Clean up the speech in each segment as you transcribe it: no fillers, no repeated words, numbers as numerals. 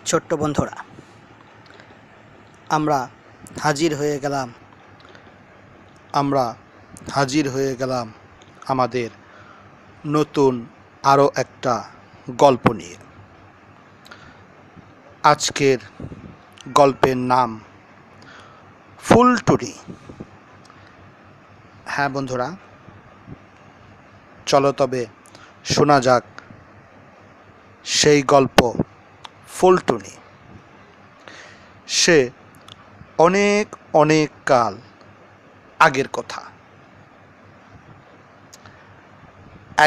ছোট্ট বন্ধুরা, আমরা হাজির হয়ে গেলাম আমাদের নতুন আরও একটা গল্প নিয়ে। আজকের গল্পের নাম ফুলটুনি। হ্যাঁ বন্ধুরা, চলো তবে শোনা যাক সেই গল্প ফুলটুনি। সে অনেক অনেক কাল আগের কথা।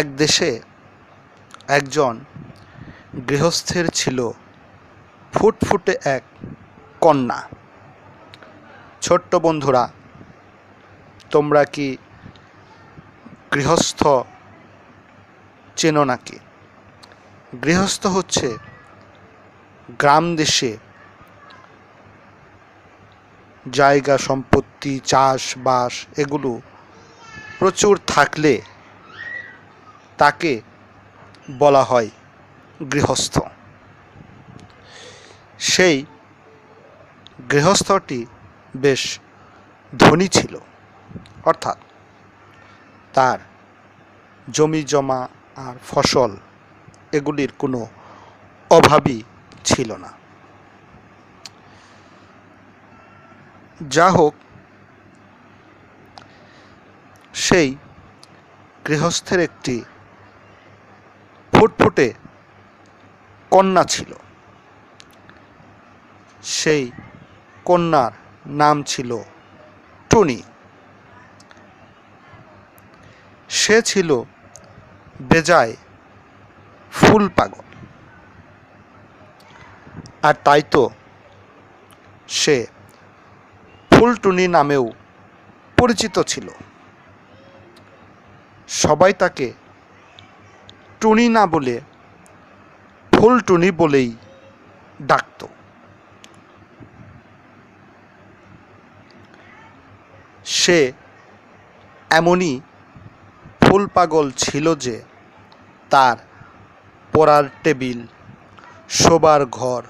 এক দেশে একজন গৃহস্থের ছিল ফুটফুটে এক কন্যা। ছোট্ট বন্ধুরা, তোমরা কি গৃহস্থ চেনো নাকি? গৃহস্থ হচ্ছে গ্রাম দেশে জায়গা সম্পত্তি, চাষবাস এগুলো প্রচুর থাকলে তাকে বলা হয় গৃহস্থ। সেই গৃহস্থটি বেশ ধনী ছিল, অর্থাৎ তার জমি জমা আর ফসল এগুলির কোনো অভাবই ছিল না। যা হোক, সেই গৃহস্থের একটি ফুটফুটে কন্যা ছিল। সেই কন্যার নাম ছিল টুনি। সে ছিল বেজায় ফুল পাগল, আর তাই তো সে ফুলটুনি নামেও পরিচিত ছিল। সবাই তাকে টুনি না বলে ফুলটুনি বলেই ডাকত। সে এমনই ফুল পাগল ছিল যে তার পড়ার টেবিল, শোবার ঘর,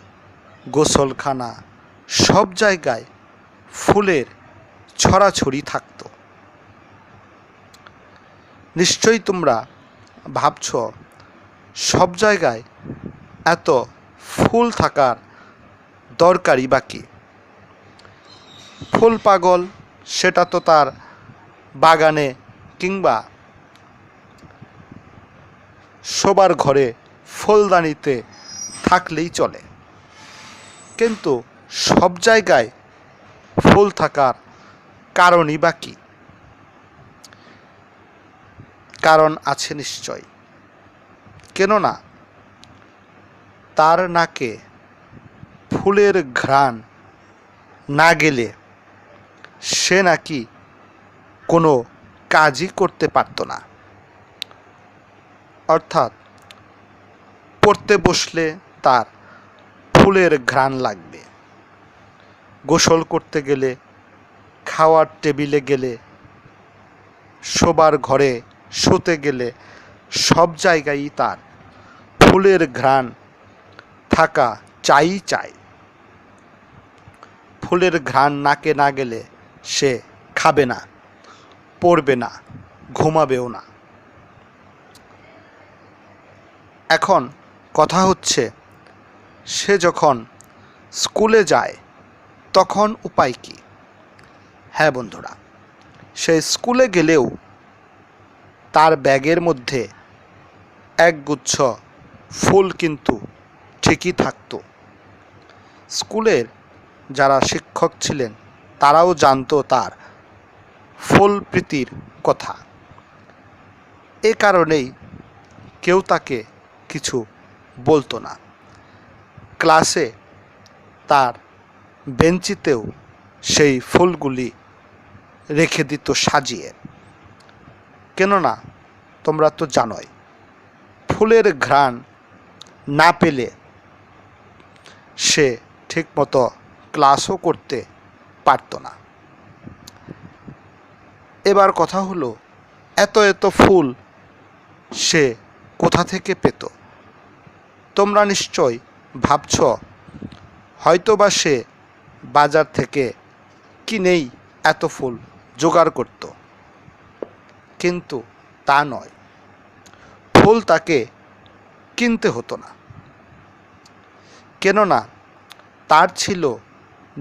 গোসলখানা সব জায়গায় ফুলের ছড়াছড়ি থাকত। নিশ্চয়ই তোমরা ভাবছ, সব জায়গায় এত ফুল থাকার দরকারই বা কি? ফুল পাগল সেটা তো তার বাগানে কিংবা শোবার ঘরে ফুলদানিতে থাকলেই চলে, কিন্তু সব জায়গায় ফুল থাকার কারণই বা কি? কারণ আছে নিশ্চয়। কেননা তার নাকে ফুলের ঘ্রাণ না গেলে সে নাকি কোনো কাজই করতে পারত না। অর্থাৎ পড়তে বসলে তার ফুলের ঘ্রাণ লাগবে, গোসল করতে গেলে, খাওয়ার টেবিলে গেলে, শোবার ঘরে শুতে গেলে সব জায়গায়ই তার ফুলের ঘ্রাণ থাকা চাই। ফুলের ঘ্রাণ নাকে না গেলে সে খাবে না, পড়বে না, ঘুমাবেও না। এখন কথা হচ্ছে, সে যখন স্কুলে যায় তখন উপায় কি? হ্যাঁ বন্ধুরা, সে স্কুলে গেলেও তার ব্যাগের মধ্যে একগুচ্ছ ফুল কিন্তু ঠিকই থাকত। স্কুলের যারা শিক্ষক ছিলেন তারাও জানতো তার ফুল প্রীতির কথা। এ কারণেই কেউ তাকে কিছু বলতো না। ক্লাসে তার বেঞ্চিতেও সেই ফুলগুলি রেখে দিত সাজিয়ে। কেননা তোমরা তো জানোই, ফুলের ঘ্রাণ না পেলে সে ঠিকমতো ক্লাসও করতে পারত না। এবার কথা হলো, এত ফুল সে কোথা থেকে পেত? তোমরা নিশ্চয় ভাবছ হয়তোবা সে বাজার থেকে কিনেই এত ফুল জোগাড় করত, কিন্তু তা নয়, ফুল তাকে কিনতে হতো না, কেননা তার ছিল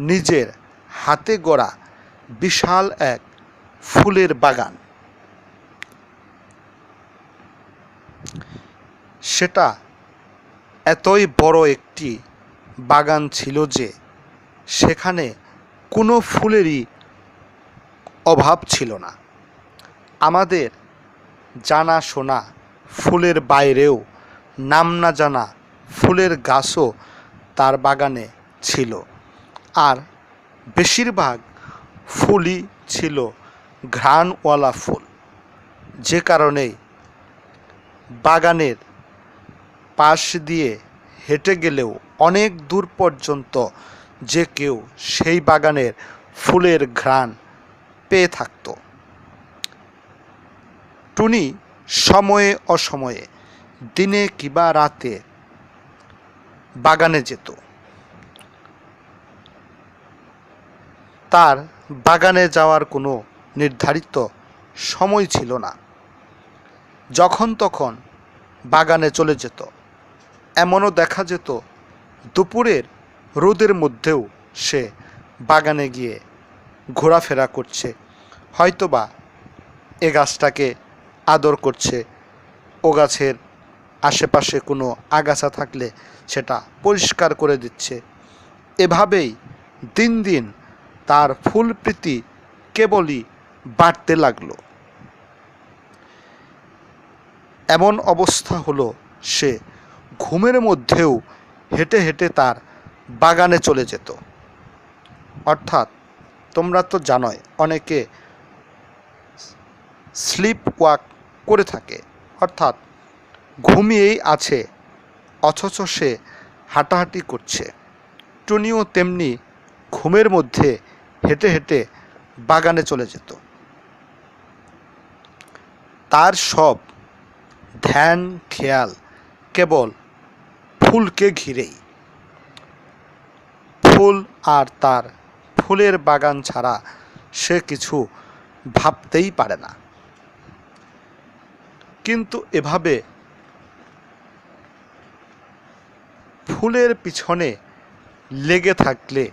নিজের হাতে গড়া বিশাল এক ফুলের বাগান। সেটা এতই বড় একটি বাগান ছিল যে সেখানে কোনো ফুলেরই অভাব ছিল না। আমাদের জানা শোনা ফুলের বাইরেও নাম না জানা ফুলের গাছও তার বাগানে ছিল, আর বেশিরভাগ ফুলই ছিল ঘ্রাণওয়ালা ফুল, যে কারণে বাগানের পাশ দিয়ে হেঁটে গেলেও অনেক দূর পর্যন্ত যে কেউ সেই বাগানের ফুলের ঘ্রাণ পেয়ে থাকত। টুনি সময়ে অসময়ে, দিনে কিবা রাতে বাগানে যেত। তার বাগানে যাওয়ার কোনো নির্ধারিত সময় ছিল না, যখন তখন বাগানে চলে যেত। এমনও দেখা যেত দুপুরের রোদের মধ্যেও সে বাগানে গিয়ে ঘোরাফেরা করছে, হয়তোবা এ গাছটাকে আদর করছে, ও গাছের আশেপাশে কোনো আগাছা থাকলে সেটা পরিষ্কার করে দিচ্ছে। এভাবেই দিন দিন তার ফুল প্রীতি কেবলই বাড়তে লাগলো। এমন অবস্থা হলো সে ঘুমের মধ্যেও হেঁটে হেঁটে তার বাগানে চলে যেত। অর্থাৎ তোমরা তো জানোই অনেকে স্লিপ ওয়াক করে থাকে, অর্থাৎ ঘুমিয়েই আছে অথচ সে হাঁটাহাঁটি করছে। টুনিও তেমনি ঘুমের মধ্যে হেঁটে হেঁটে বাগানে চলে যেত। তার সব ধ্যান খেয়াল কেবল ফুলকে ঘিরেই। ফুল আর তার ফুলের বাগান ছাড়া সে কিছু ভাবতেই পারে না। কিন্তু এভাবে ফুলের পিছনে লেগে থাকলে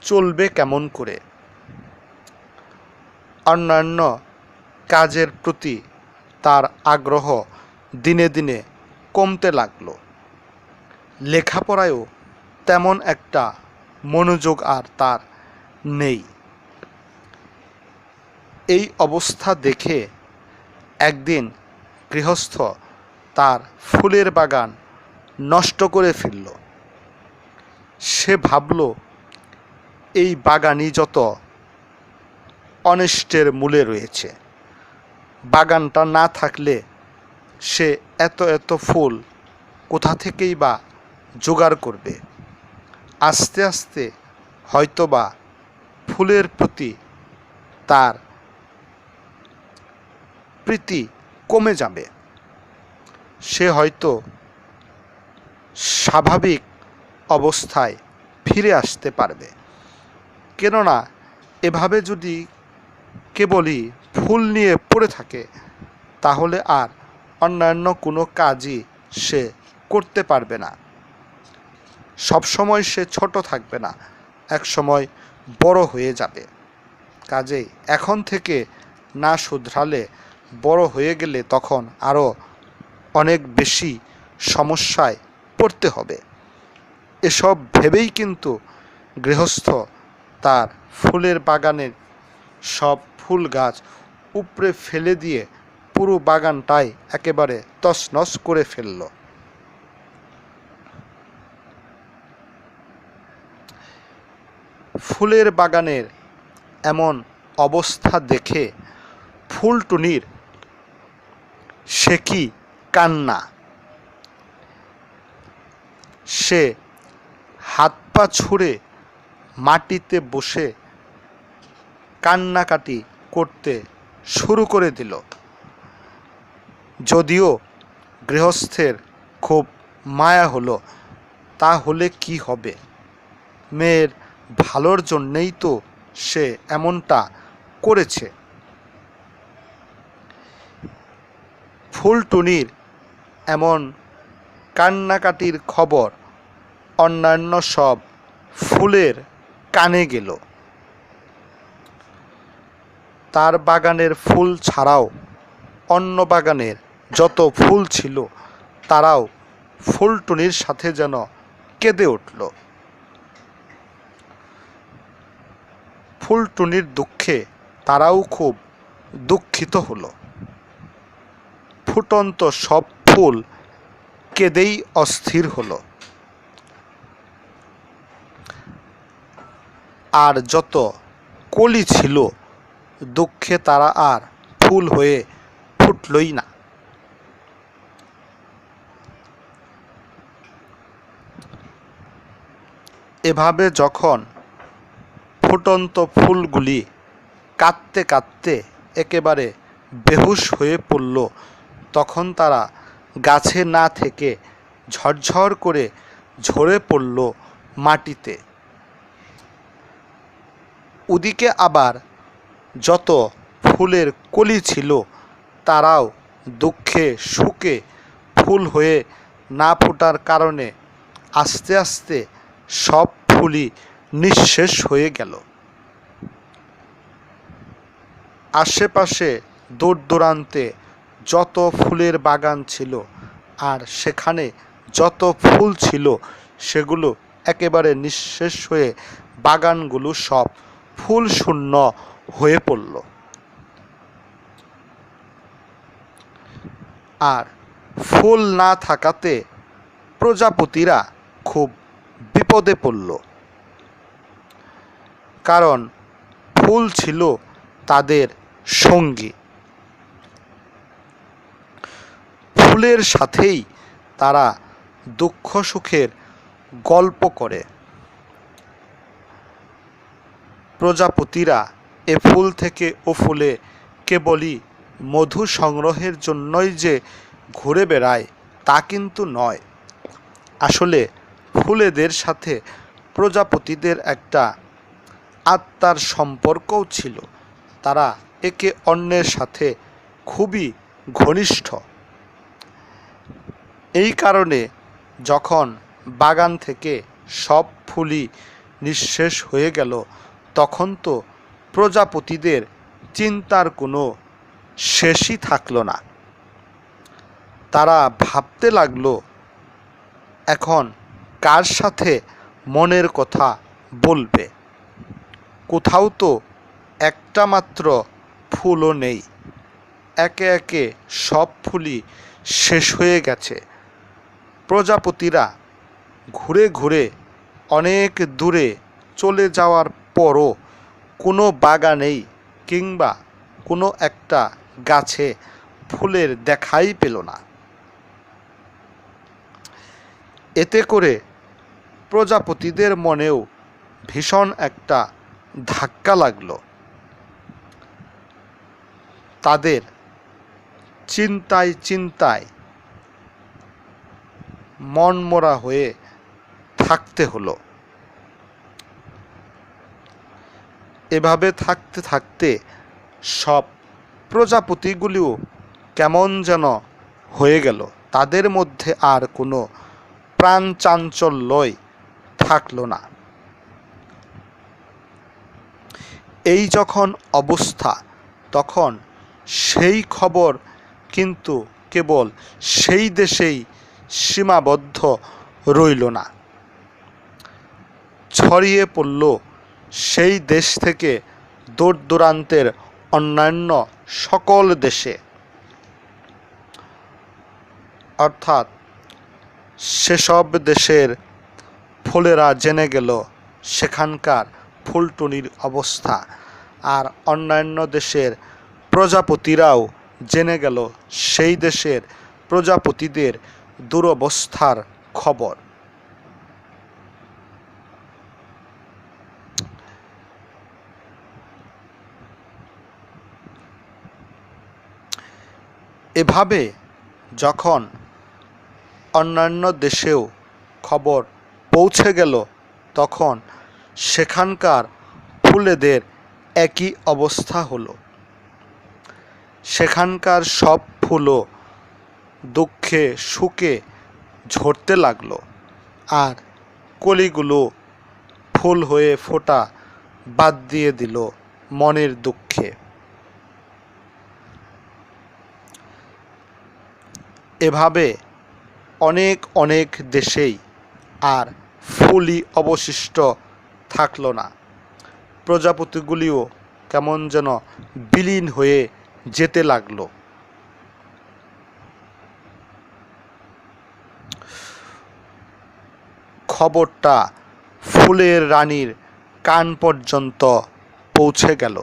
চলবে কেমন করে? অন্যান্য কাজের প্রতি তার আগ্রহ দিনে দিনে কমতে লাগলো। লেখাপড়ায়ও তেমন একটা মনোযোগ আর তার নেই। এই অবস্থা দেখে একদিন গৃহস্থ তার ফুলের বাগান নষ্ট করে ফেলল। সে ভাবল এই বাগানই যত অনিষ্টের মূলে রয়েছে, বাগানটা না থাকলে সে এত এত ফুল কোথা থেকেই বা জোগাড় করবে। আস্তে আস্তে হয়তোবা ফুলের প্রতি তার প্রীতি কমে যাবে, সে হয়তো স্বাভাবিক অবস্থায় ফিরে আসতে পারবে। কেননা এভাবে যদি কেবলই ফুল নিয়ে পড়ে থাকে তাহলে আর অন্যান্য কোনো কাজই সে করতে পারবে না। সবসময় সে ছোট থাকবে না, এক সময় বড় হয়ে যাবে। কাজেই এখন থেকে না শুধরালে বড় হয়ে গেলে তখন আরও অনেক বেশি সমস্যায় পড়তে হবে। এসব ভেবেই কিন্তু গৃহস্থ তার ফুলের বাগানের সব ফুল গাছ উপড়ে ফেলে দিয়ে পুরো বাগানটাই একেবারে তছনছ করে ফেলল। ফুলের বাগানের এমন অবস্থা দেখে ফুলটুনির সে কি কান্না! সে হাত পা ছুঁড়ে মাটিতে বসে কান্নাকাটি করতে শুরু করে দিল। যদিও গৃহস্থের খুব মায়া হলো, তা হলে কি হবে, মেয়ের ভালোর জন্যেই তো সে এমনটা করেছে। ফুলটুনির এমন কান্নাকাটির খবর অন্যান্য সব ফুলের কানে গেল। তার বাগানের ফুল ছাড়াও অন্য বাগানের যত ফুল ছিল তারাও ফুলটুনির সাথে যেন কেঁদে উঠল। ফুলটুনির দুঃখে তারাও খুব দুঃখিত হলো। ফুটন্ত সব ফুল কেঁদেই অস্থির হলো। আর যত কলি ছিল দুঃখে তারা আর ফুল হয়ে ফুটলই না। এভাবে যখন ফুটন্ত ফুলগুলি কাঁদতে কাঁদতে একেবারে বেহুশ হয়ে পড়ল, তখন তারা গাছে না থেকে ঝরঝর করে ঝরে পড়ল মাটিতে। ওদিকে আবার যত ফুলের কলি ছিল তারাও দুঃখে সুখে ফুল হয়ে না ফোটার কারণে আস্তে আস্তে সব ফুলই নিঃশেষ হয়ে গেল। আশেপাশে দূর দূরান্তে যত ফুলের বাগান ছিল আর সেখানে যত ফুল ছিল সেগুলো একেবারে নিঃশেষ হয়ে বাগানগুলো সব ফুল শূন্য হয়ে পড়ল। আর ফুল না থাকাতে প্রজাপতিরা খুব বিপদে পড়ল, কারণ ফুল ছিল তাদের সঙ্গী। ফুলের সাথেই তারা দুঃখ সুখের গল্প করে। প্রজাপতিরা এ ফুল থেকে ও ফুলে কেবলই মধু সংগ্রহের জন্যই যে ঘুরে বেড়ায় তা কিন্তু নয়। আসলে ফুলেদের সাথে প্রজাপতিদের একটা আত্মার সম্পর্কও ছিল। তারা একে অন্যের সাথে খুবই ঘনিষ্ঠ। এই কারণে যখন বাগান থেকে সব ফুলই নিঃশেষ হয়ে গেল তখন তো প্রজাপতিদের চিন্তার কোনো শেষই থাকলো না। তারা ভাবতে লাগলো, এখন কার সাথে মনের কথা বলবে? কোথাও তো একটা মাত্র ফুলও নেই। একে একে সব ফুলই শেষ হয়ে গেছে। প্রজাপতিরা ঘুরে ঘুরে অনেক দূরে চলে যাওয়ার পরও কোনো বাগানেই কিংবা কোনো একটা গাছে ফুলের দেখাই পেল না। এতে করে প্রজাপতিদের মনেও ভীষণ একটা ধাক্কা লাগলো। তাদের চিন্তায় চিন্তায় মনমরা হয়ে থাকতে হলো। এভাবে থাকতে থাকতে সব প্রজাপতিগুলিও কেমন যেন হয়ে গেল। তাদের মধ্যে আর কোনো প্রাণ চাঞ্চল্যই থাকলো না। এই যখন অবস্থা, তখন সেই খবর কিন্তু কেবল সেই দেশেই সীমাবদ্ধ রইল না, ছড়িয়ে পড়ল সেই দেশ থেকে দূর দূরান্তের অন্যান্য সকল দেশে। অর্থাৎ সেসব দেশের ফুলেরা জেনে গেল সেখানকার ফুলটুনির অবস্থা, আর অন্যান্য দেশের প্রজাপতিরাও জেনে গেল সেই দেশের প্রজাপতিদের দুরবস্থার খবর। এভাবে যখন অন্যান্য দেশেও খবর পৌঁছে গেল তখন সেখানকার ফুলেদের একই অবস্থা হলো। সেখানকার সব ফুলও দুঃখে সুখে ঝরতে লাগলো, আর কলিগুলো ফুল হয়ে ফোটা বাদ দিয়ে দিল মনের দুঃখে। এভাবে অনেক অনেক দেশেই আর ফুলই অবশিষ্ট থাকলো না। প্রজাপতিগুলিও কেমন যেন বিলীন হয়ে যেতে লাগলো। খবরটা ফুলের রানীর কান পর্যন্ত পৌঁছে গেল।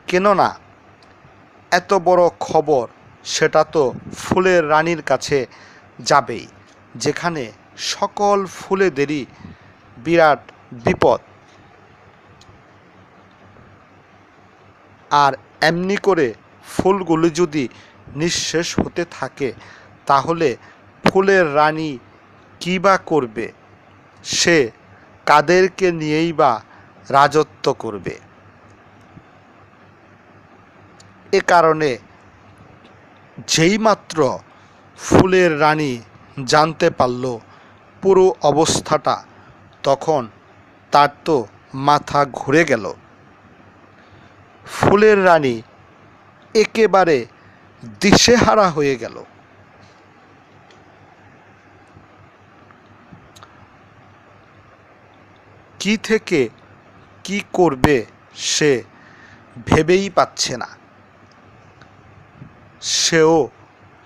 কেননা এত বড় খবর সেটা তো ফুলের রানীর কাছে যাবেই, যেখানে সকল ফুলেদেরই বিরাট বিপদ। আর এমনি করে ফুলগুলি যদি নিঃশেষ হতে থাকে তাহলে ফুলের রানী কী বা করবে? সে কাদেরকে নিয়েই বা রাজত্ব করবে? এ কারণে যেইমাত্র ফুলের রানী জানতে পারল পুরো অবস্থাটা, তখন তার তো মাথা ঘুরে গেল। ফুলের রানী একেবারে দিশেহারা হয়ে গেল। কি থেকে কি করবে সে ভেবেই পাচ্ছে না। সেও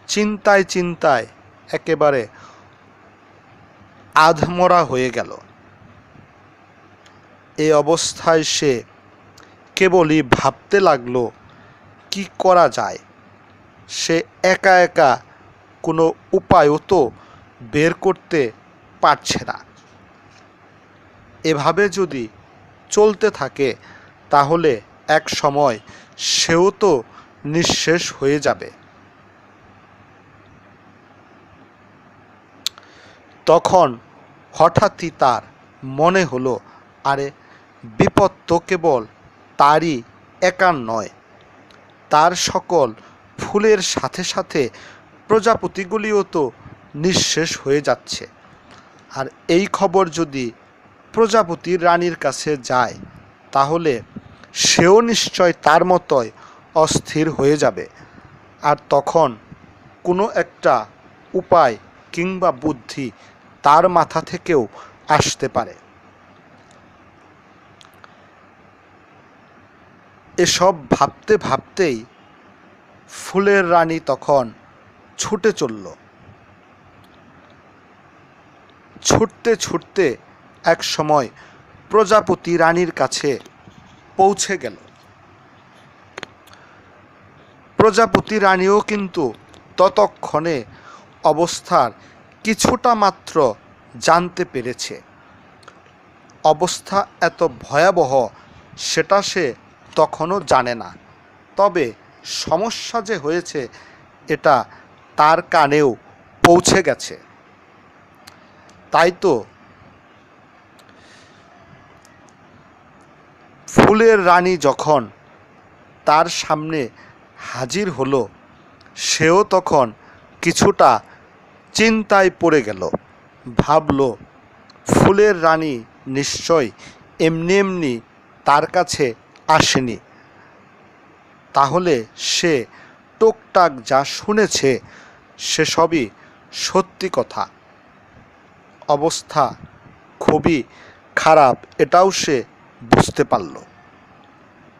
চিন্তায় চিন্তায় একেবারে আধমরা হয়ে গেল। এই অবস্থায় সে কেবলই ভাবতে লাগলো কি করা যায়। সে একা একা কোনো উপায়ও তো বের করতে পারছে না। এভাবে যদি চলতে থাকে তাহলে এক সময় সেও তো নিঃশেষ হয়ে যাবে। তখন হঠাৎই তার মনে হলো, আরে বিপদ তো কেবল তারই একার নয়, তার সকল ফুলের সাথে সাথে প্রজাপতিগুলিও তো নিঃশেষ হয়ে যাচ্ছে। আর এই খবর যদি প্রজাপতির রানীর কাছে যায় তাহলে সেও নিশ্চয় তার মতোই অস্থির হয়ে যাবে। আর তখন কোনো একটা উপায় কিংবা বুদ্ধি তার মাথা থেকেও আসতে পারে। এসব ভাবতে ভাবতেই ফুলের রানী তখন ছুটে চলল। ছুটতে ছুটতে এক সময় প্রজাপতি রানীর কাছে পৌঁছে গেল। প্রজাপতি রানীও কিন্তু ততক্ষণে অবস্থার কিছুটা মাত্র জানতে পেরেছে। অবস্থা এত ভয়াবহ সেটা সে তখনও জানে না, তবে সমস্যা যে হয়েছে এটা তার কানেও পৌঁছে গেছে। তাই তো ফুলের রানী যখন তার সামনে হাজির হলো, সেও তখন কিছুটা চিন্তায় পড়ে গেল। ভাবল ফুলের রানী নিশ্চয় এমনি এমনি তার কাছে আসেনি, তাহলে সে টুকটাক যা শুনেছে সেসবই সত্যি কথা। অবস্থা খুবই খারাপ এটাও সে বুঝতে পারল।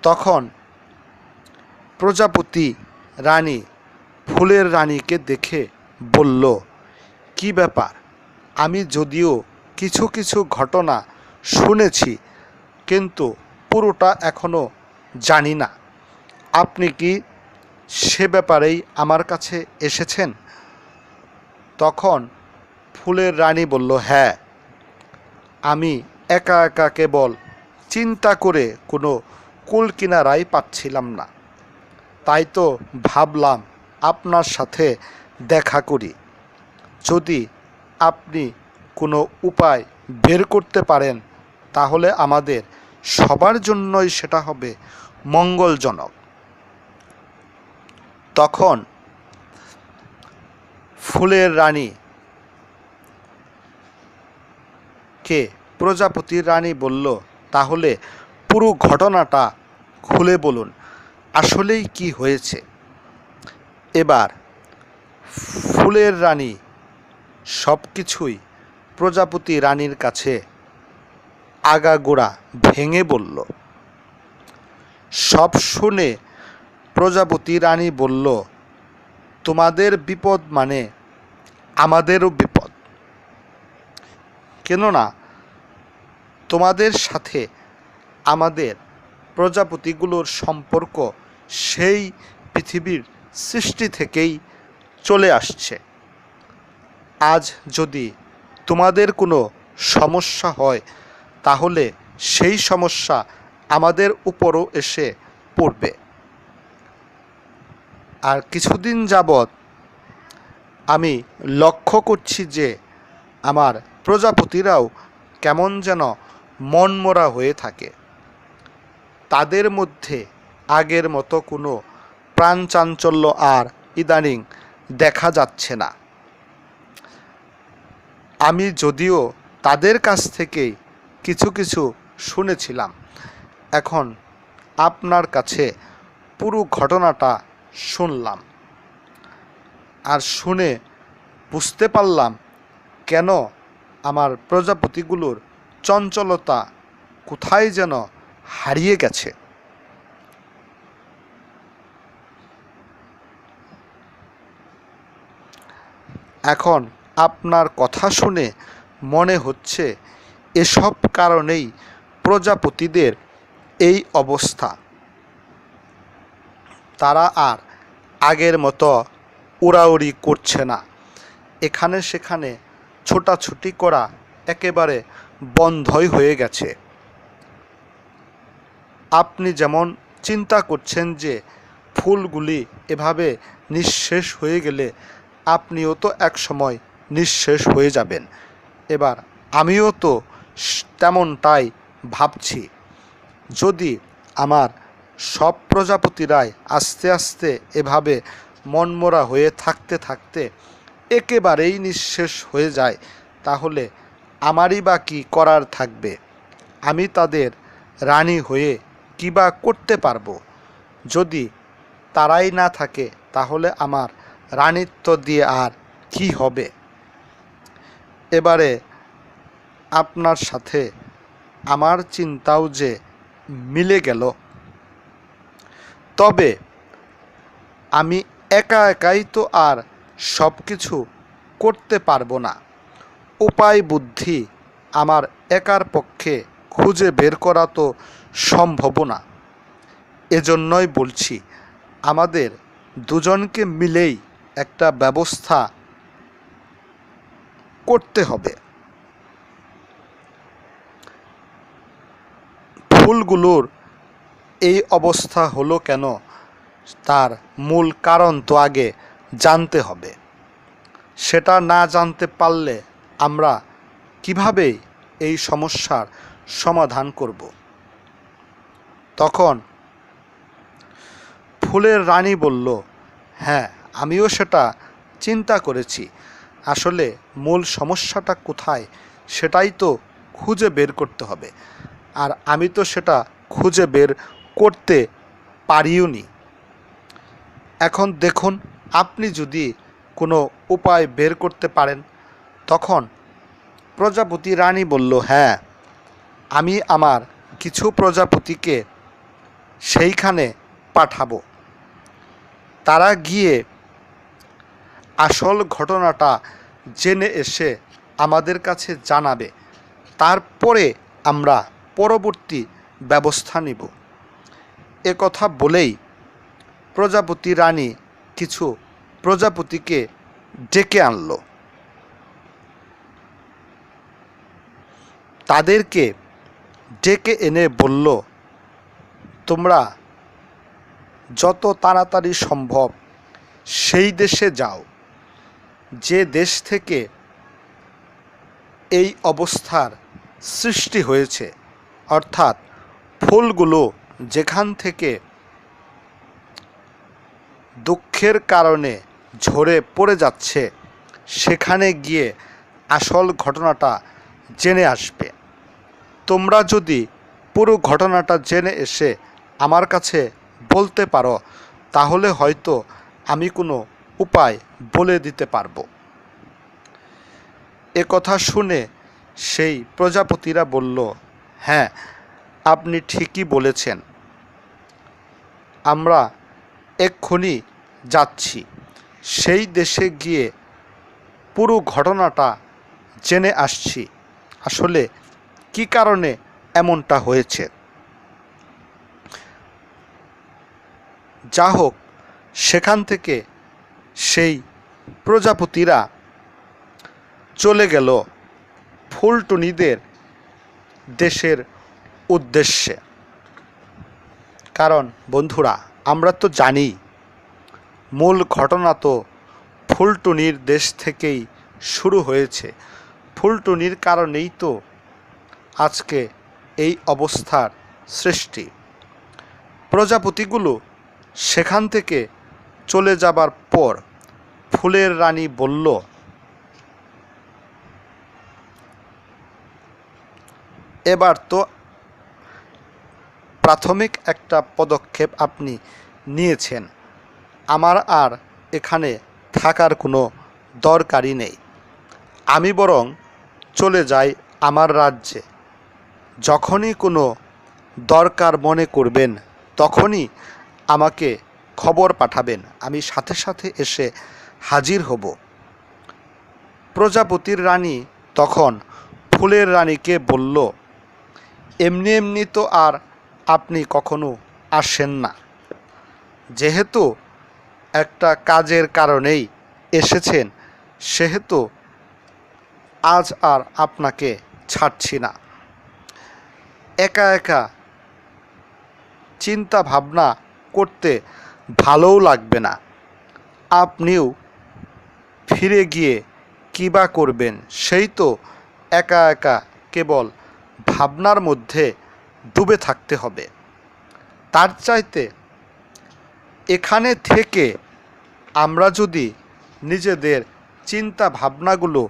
তখন প্রজাপতি রানী ফুলের রানীকে দেখে বলল, কি ব্যাপার? আমি যদিও কিছু কিছু ঘটনা শুনেছি কিন্তু পুরোটা এখনো জানি না। আপনি কি সে ব্যাপারেই আমার কাছে এসেছেন? তখন ফুলের রানী বলল, হ্যাঁ, আমি একা একা কেবল চিন্তা করে কোনো কুল কিনারাই পাচ্ছিলাম না, তাই তো ভাবলাম আপনার সাথে দেখা করি। যদি আপনি কোনো উপায় বের করতে পারেন তাহলে আমাদের সবার জন্যই সেটা হবে মঙ্গলজনক। তখন ফুলের রানী কে প্রজাপতির রানী বলল, তাহলে পুরো ঘটনাটা খুলে বলুন, আসলেই কি হয়েছে। এবার ফুলের রানী সব কিছুই প্রজাপতি রানীর কাছে আগাগোড়া ভেঙে বলল। সব শুনে প্রজাপতি রানী বলল, তোমাদের বিপদ মানে আমাদেরও বিপদ, কেননা তোমাদের সাথে আমাদের প্রজাপতিগুলোর সম্পর্ক সেই পৃথিবীর সৃষ্টি থেকেই চলে আসছে। আজ যদি তোমাদের কোনো সমস্যা হয় তাহলে সেই সমস্যা আমাদের উপরও এসে পড়বে। আর কিছুদিন যাবৎ আমি লক্ষ্য করছি যে আমার প্রজাপতিরাও কেমন যেন মনমরা হয়ে থাকে। তাদের মধ্যে আগের মতো কোনো প্রাণচাঞ্চল্য আর ইদানিং দেখা যাচ্ছে না। আমি যদিও তাদের কাছ থেকেই কিছু কিছু শুনেছিলাম, এখন আপনার কাছে পুরো ঘটনাটা শুনলাম, আর শুনে বুঝতে পারলাম কেন আমার প্রজাপতিগুলোর চঞ্চলতা কোথায় যেন হারিয়ে গেছে। এখন আপনার কথা শুনে মনে হচ্ছে এসব কারণেই প্রজাপতিদের এই অবস্থা। তারা আর আগের মতো উড়াউড়ি করছে না, এখানে সেখানে ছোটাছুটি করা একেবারে বন্ধই হয়ে গেছে। আপনি যেমন চিন্তা করছেন যে ফুলগুলি এভাবে নিঃশেষ হয়ে গেলে আপনিও তো এক সময় নিঃশেষ হয়ে যাবেন। এবার আমিও তো তেমনটাই ভাবছি। যদি আমার সব প্রজাপতিরাই আস্তে আস্তে এভাবে মনমরা হয়ে থাকতে থাকতে একেবারেই নিঃশেষ হয়ে যায়, তাহলে আমারই বা কী করার থাকবে? আমি তাদের রানী হয়ে কী বা করতে পারবো? যদি তারাই না থাকে তাহলে আমার রানীত্ব দিয়ে আর কি হবে? এবারে আপনার সাথে আমার চিন্তাও যে মিলে গেল। তবে আমি একা একাই তো আর সব কিছু করতে পারবো না। উপায় বুদ্ধি আমার একার পক্ষে খুঁজে বের করা তো সম্ভব না। এজন্যই বলছি, আমাদের দুজনকে মিলেই একটা ব্যবস্থা করতে হবে। ফুলগুলোর এই অবস্থা হলো কেন, তার মূল কারণ তো আগে জানতে হবে। সেটা না জানতে পারলে আমরা কিভাবে এই সমস্যার সমাধান করব? তখন ফুলের রানী বলল, হ্যাঁ, আমিও সেটা চিন্তা করেছি। আসলে মূল সমস্যাটা কোথায় সেটাই তো খুঁজে বের করতে হবে, আর আমি তো সেটা খুঁজে বের করতে পারিও নি। এখন দেখুন, আপনি যদি কোনো উপায় বের করতে পারেন। তখন প্রজাপতি রানী বলল, হ্যাঁ, আমি আমার কিছু প্রজাপতিকে সেইখানে পাঠাবো। তারা গিয়ে আসল ঘটনাটা জেনে এসে আমাদের কাছে জানাবে, তারপরে আমরা পরবর্তী ব্যবস্থা নিব। এ কথা বলেই প্রজাপতি রানী কিছু প্রজাপতিকে ডেকে আনলো। তাদেরকে ডেকে এনে বলল, তোমরা যত তাড়াতাড়ি সম্ভব সেই দেশে যাও যে দেশ থেকে এই অবস্থার সৃষ্টি হয়েছে। অর্থাৎ ফুলগুলো যেখান থেকে দুঃখের কারণে ঝরে পড়ে যাচ্ছে সেখানে গিয়ে আসল ঘটনাটা জেনে আসবে। তোমরা যদি পুরো ঘটনাটা জেনে এসে আমার কাছে বলতে পারো তাহলে হয়তো আমি কোনো উপায় বলে দিতে পারবো। এ কথা শুনে সেই প্রজাপতিরা বলল, হ্যাঁ, আপনি ঠিকই বলেছেন, আমরা এক্ষুনি যাচ্ছি, সেই দেশে গিয়ে পুরো ঘটনাটা জেনে আসছি আসলে কী কারণে এমনটা হয়েছে। যা হোক, সেখান থেকে সেই প্রজাপতিরা চলে গেল ফুলটুনিদের দেশের উদ্দেশ্যে। কারণ বন্ধুরা, আমরা তো জানি মূল ঘটনা তো ফুলটুনির দেশ থেকেই শুরু হয়েছে। ফুলটুনির কারণেই তো আজকে এই অবস্থার সৃষ্টি। প্রজাপতিগুলো সেখান থেকে চলে যাবার পর ফুলের রানী বলল, এবার তো প্রাথমিক একটা পদক্ষেপ আপনি নিয়েছেন, আমার আর এখানে থাকার কোনো দরকারই নেই। আমি বরং চলে যাই আমার রাজ্যে। যখনই কোনো দরকার মনে করবেন তখনই আমাকে খবর পাঠাবেন, আমি সাথে সাথে এসে হাজির হব। প্রজাপতির রানী তখন ফুলের রানীকে বলল, এমনি এমনি তো আর আপনি কখনো আসেন না, যেহেতু একটা কাজের কারণেই এসেছেন সেহেতু আজ আর আপনাকে ছাড়ছি না। একা একা চিন্তা ভাবনা করতে ভালোও লাগবে না, আপনিও ফিরে গিয়ে কী বা করবেন, সেই তো একা একা কেবল ভাবনার মধ্যে ডুবে থাকতে হবে। তার চাইতে এখানে থেকে আমরা যদি নিজেদের চিন্তা ভাবনাগুলো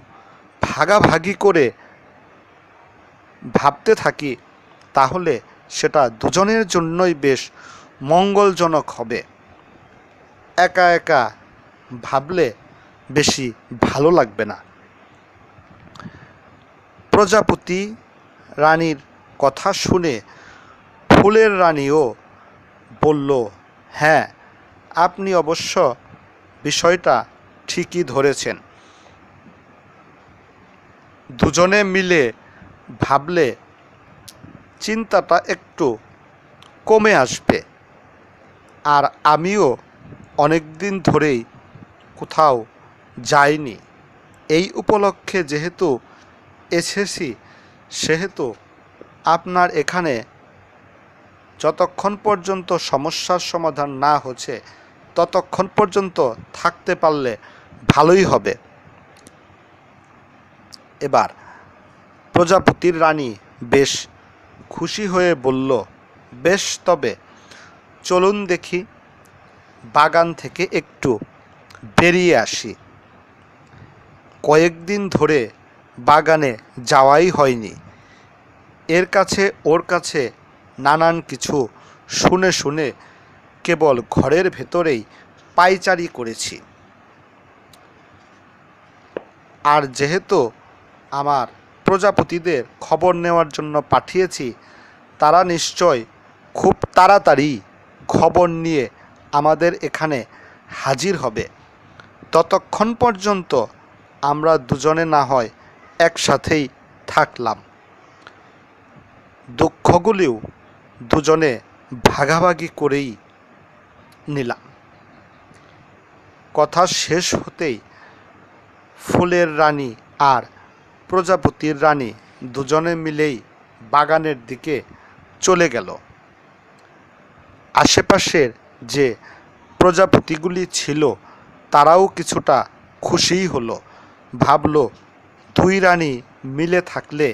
ভাগাভাগি করে ভাবতে থাকি তাহলে সেটা দুজনের জন্যই বেশ মঙ্গলজনক হবে। একা একা ভাবলে বেশি ভালো লাগবে না। প্রজাপতি রানীর কথা শুনে ফুলের রানীও বলল, হ্যাঁ, আপনি অবশ্য বিষয়টা ঠিকই ধরেছেন। দুজনে মিলে ভাবলে চিন্তাটা একটু কমে আসবে। আর আমিও অনেক দিন ধরেই কোথাও যাইনি, এই উপলক্ষে যেহেতু এসেছি সেহেতু আপনার এখানে যতক্ষণ পর্যন্ত সমস্যার সমাধান না হচ্ছে ততক্ষণ পর্যন্ত থাকতে পারলে ভালোই হবে। এবার প্রজাপতির রানী বেশ খুশি হয়ে বলল, বেশ, তবে চলুন দেখি বাগান থেকে একটু বেরিয়ে আসি। কয়েকদিন ধরে বাগানে যাওয়াই হয়নি। এর কাছে ওর কাছে নানান কিছু শুনে শুনে কেবল ঘরের ভেতরেই পায়চারি করেছি। আর যেহেতু আমার প্রজাপতিদের খবর নেওয়ার জন্য পাঠিয়েছি, তারা নিশ্চয় খুব তাড়াতাড়ি খবর নিয়ে আমাদের এখানে হাজির হবে। ততক্ষণ পর্যন্ত আমরা দুজনে না হয় একসাথেই থাকলাম, দুঃখগুলিও দুজনে ভাগাভাগি করেই নিলাম। কথা শেষ হতেই ফুলের রানী আর প্রজাপতির রানী দুজনে মিলেই বাগানের দিকে চলে গেল। আশেপাশের যে প্রজাপতিগুলি ছিল তারাও কিছুটা খুশিই হলো, ভাবল দুই রানী মিলে থাকলে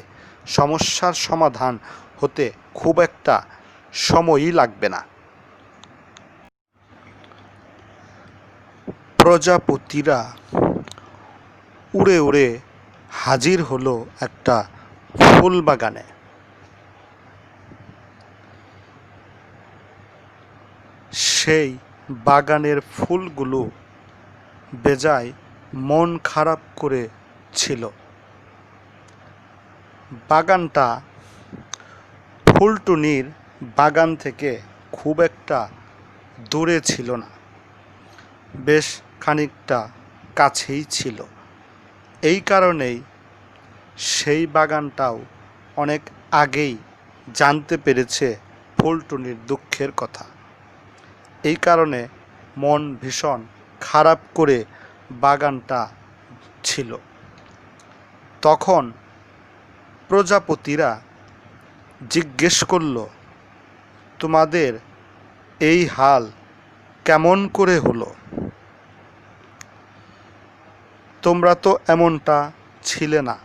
সমস্যার সমাধান হতে খুব একটা সময়ই লাগবে না। প্রজাপতিরা উড়ে উড়ে হাজির হলো একটা ফুল বাগানে। সেই বাগানের ফুলগুলো বেজায় মন খারাপ করে ছিল। বাগানটা ফুলটুনির বাগান থেকে খুব একটা দূরে ছিল না, বেশ খানিকটা কাছেই ছিল। এই কারণেই সেই বাগানটাও অনেক আগেই জানতে পেরেছে ফুলটুনির দুঃখের কথা। এই কারণে মন ভীষণ খারাপ করে বাগানটা ছিল। তখন প্রজাপতিরা জিজ্ঞেস করল, তোমাদের এই হাল কেমন করে হলো? তোমরা তো এমনটা ছিলে না।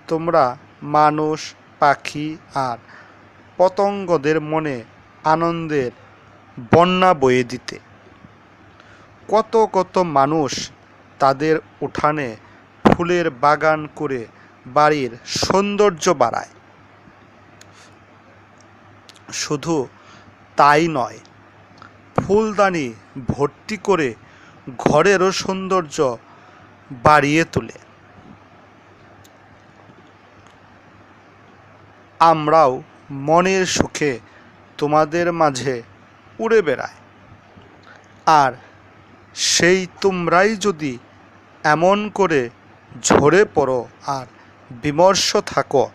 তোমরা মানুষ, পাখি আর পতঙ্গদের মনে আনন্দের বন্যা বয়ে দিতে। কত কত মানুষ তাদের উঠানে ফুলের বাগান করে বাড়ির সৌন্দর্য বাড়ায়। শুধু তাই নয়, ফুলদানি ভর্তি করে ঘরেরও সৌন্দর্য বাড়িয়ে তোলে। আমরাও মনের সুখে তোমাদের মাঝে উড়ে বেড়াই, আর সেই তোমরাই যদি এমন করে ঝরে পড়ো আর বিমর্ষ থাকো,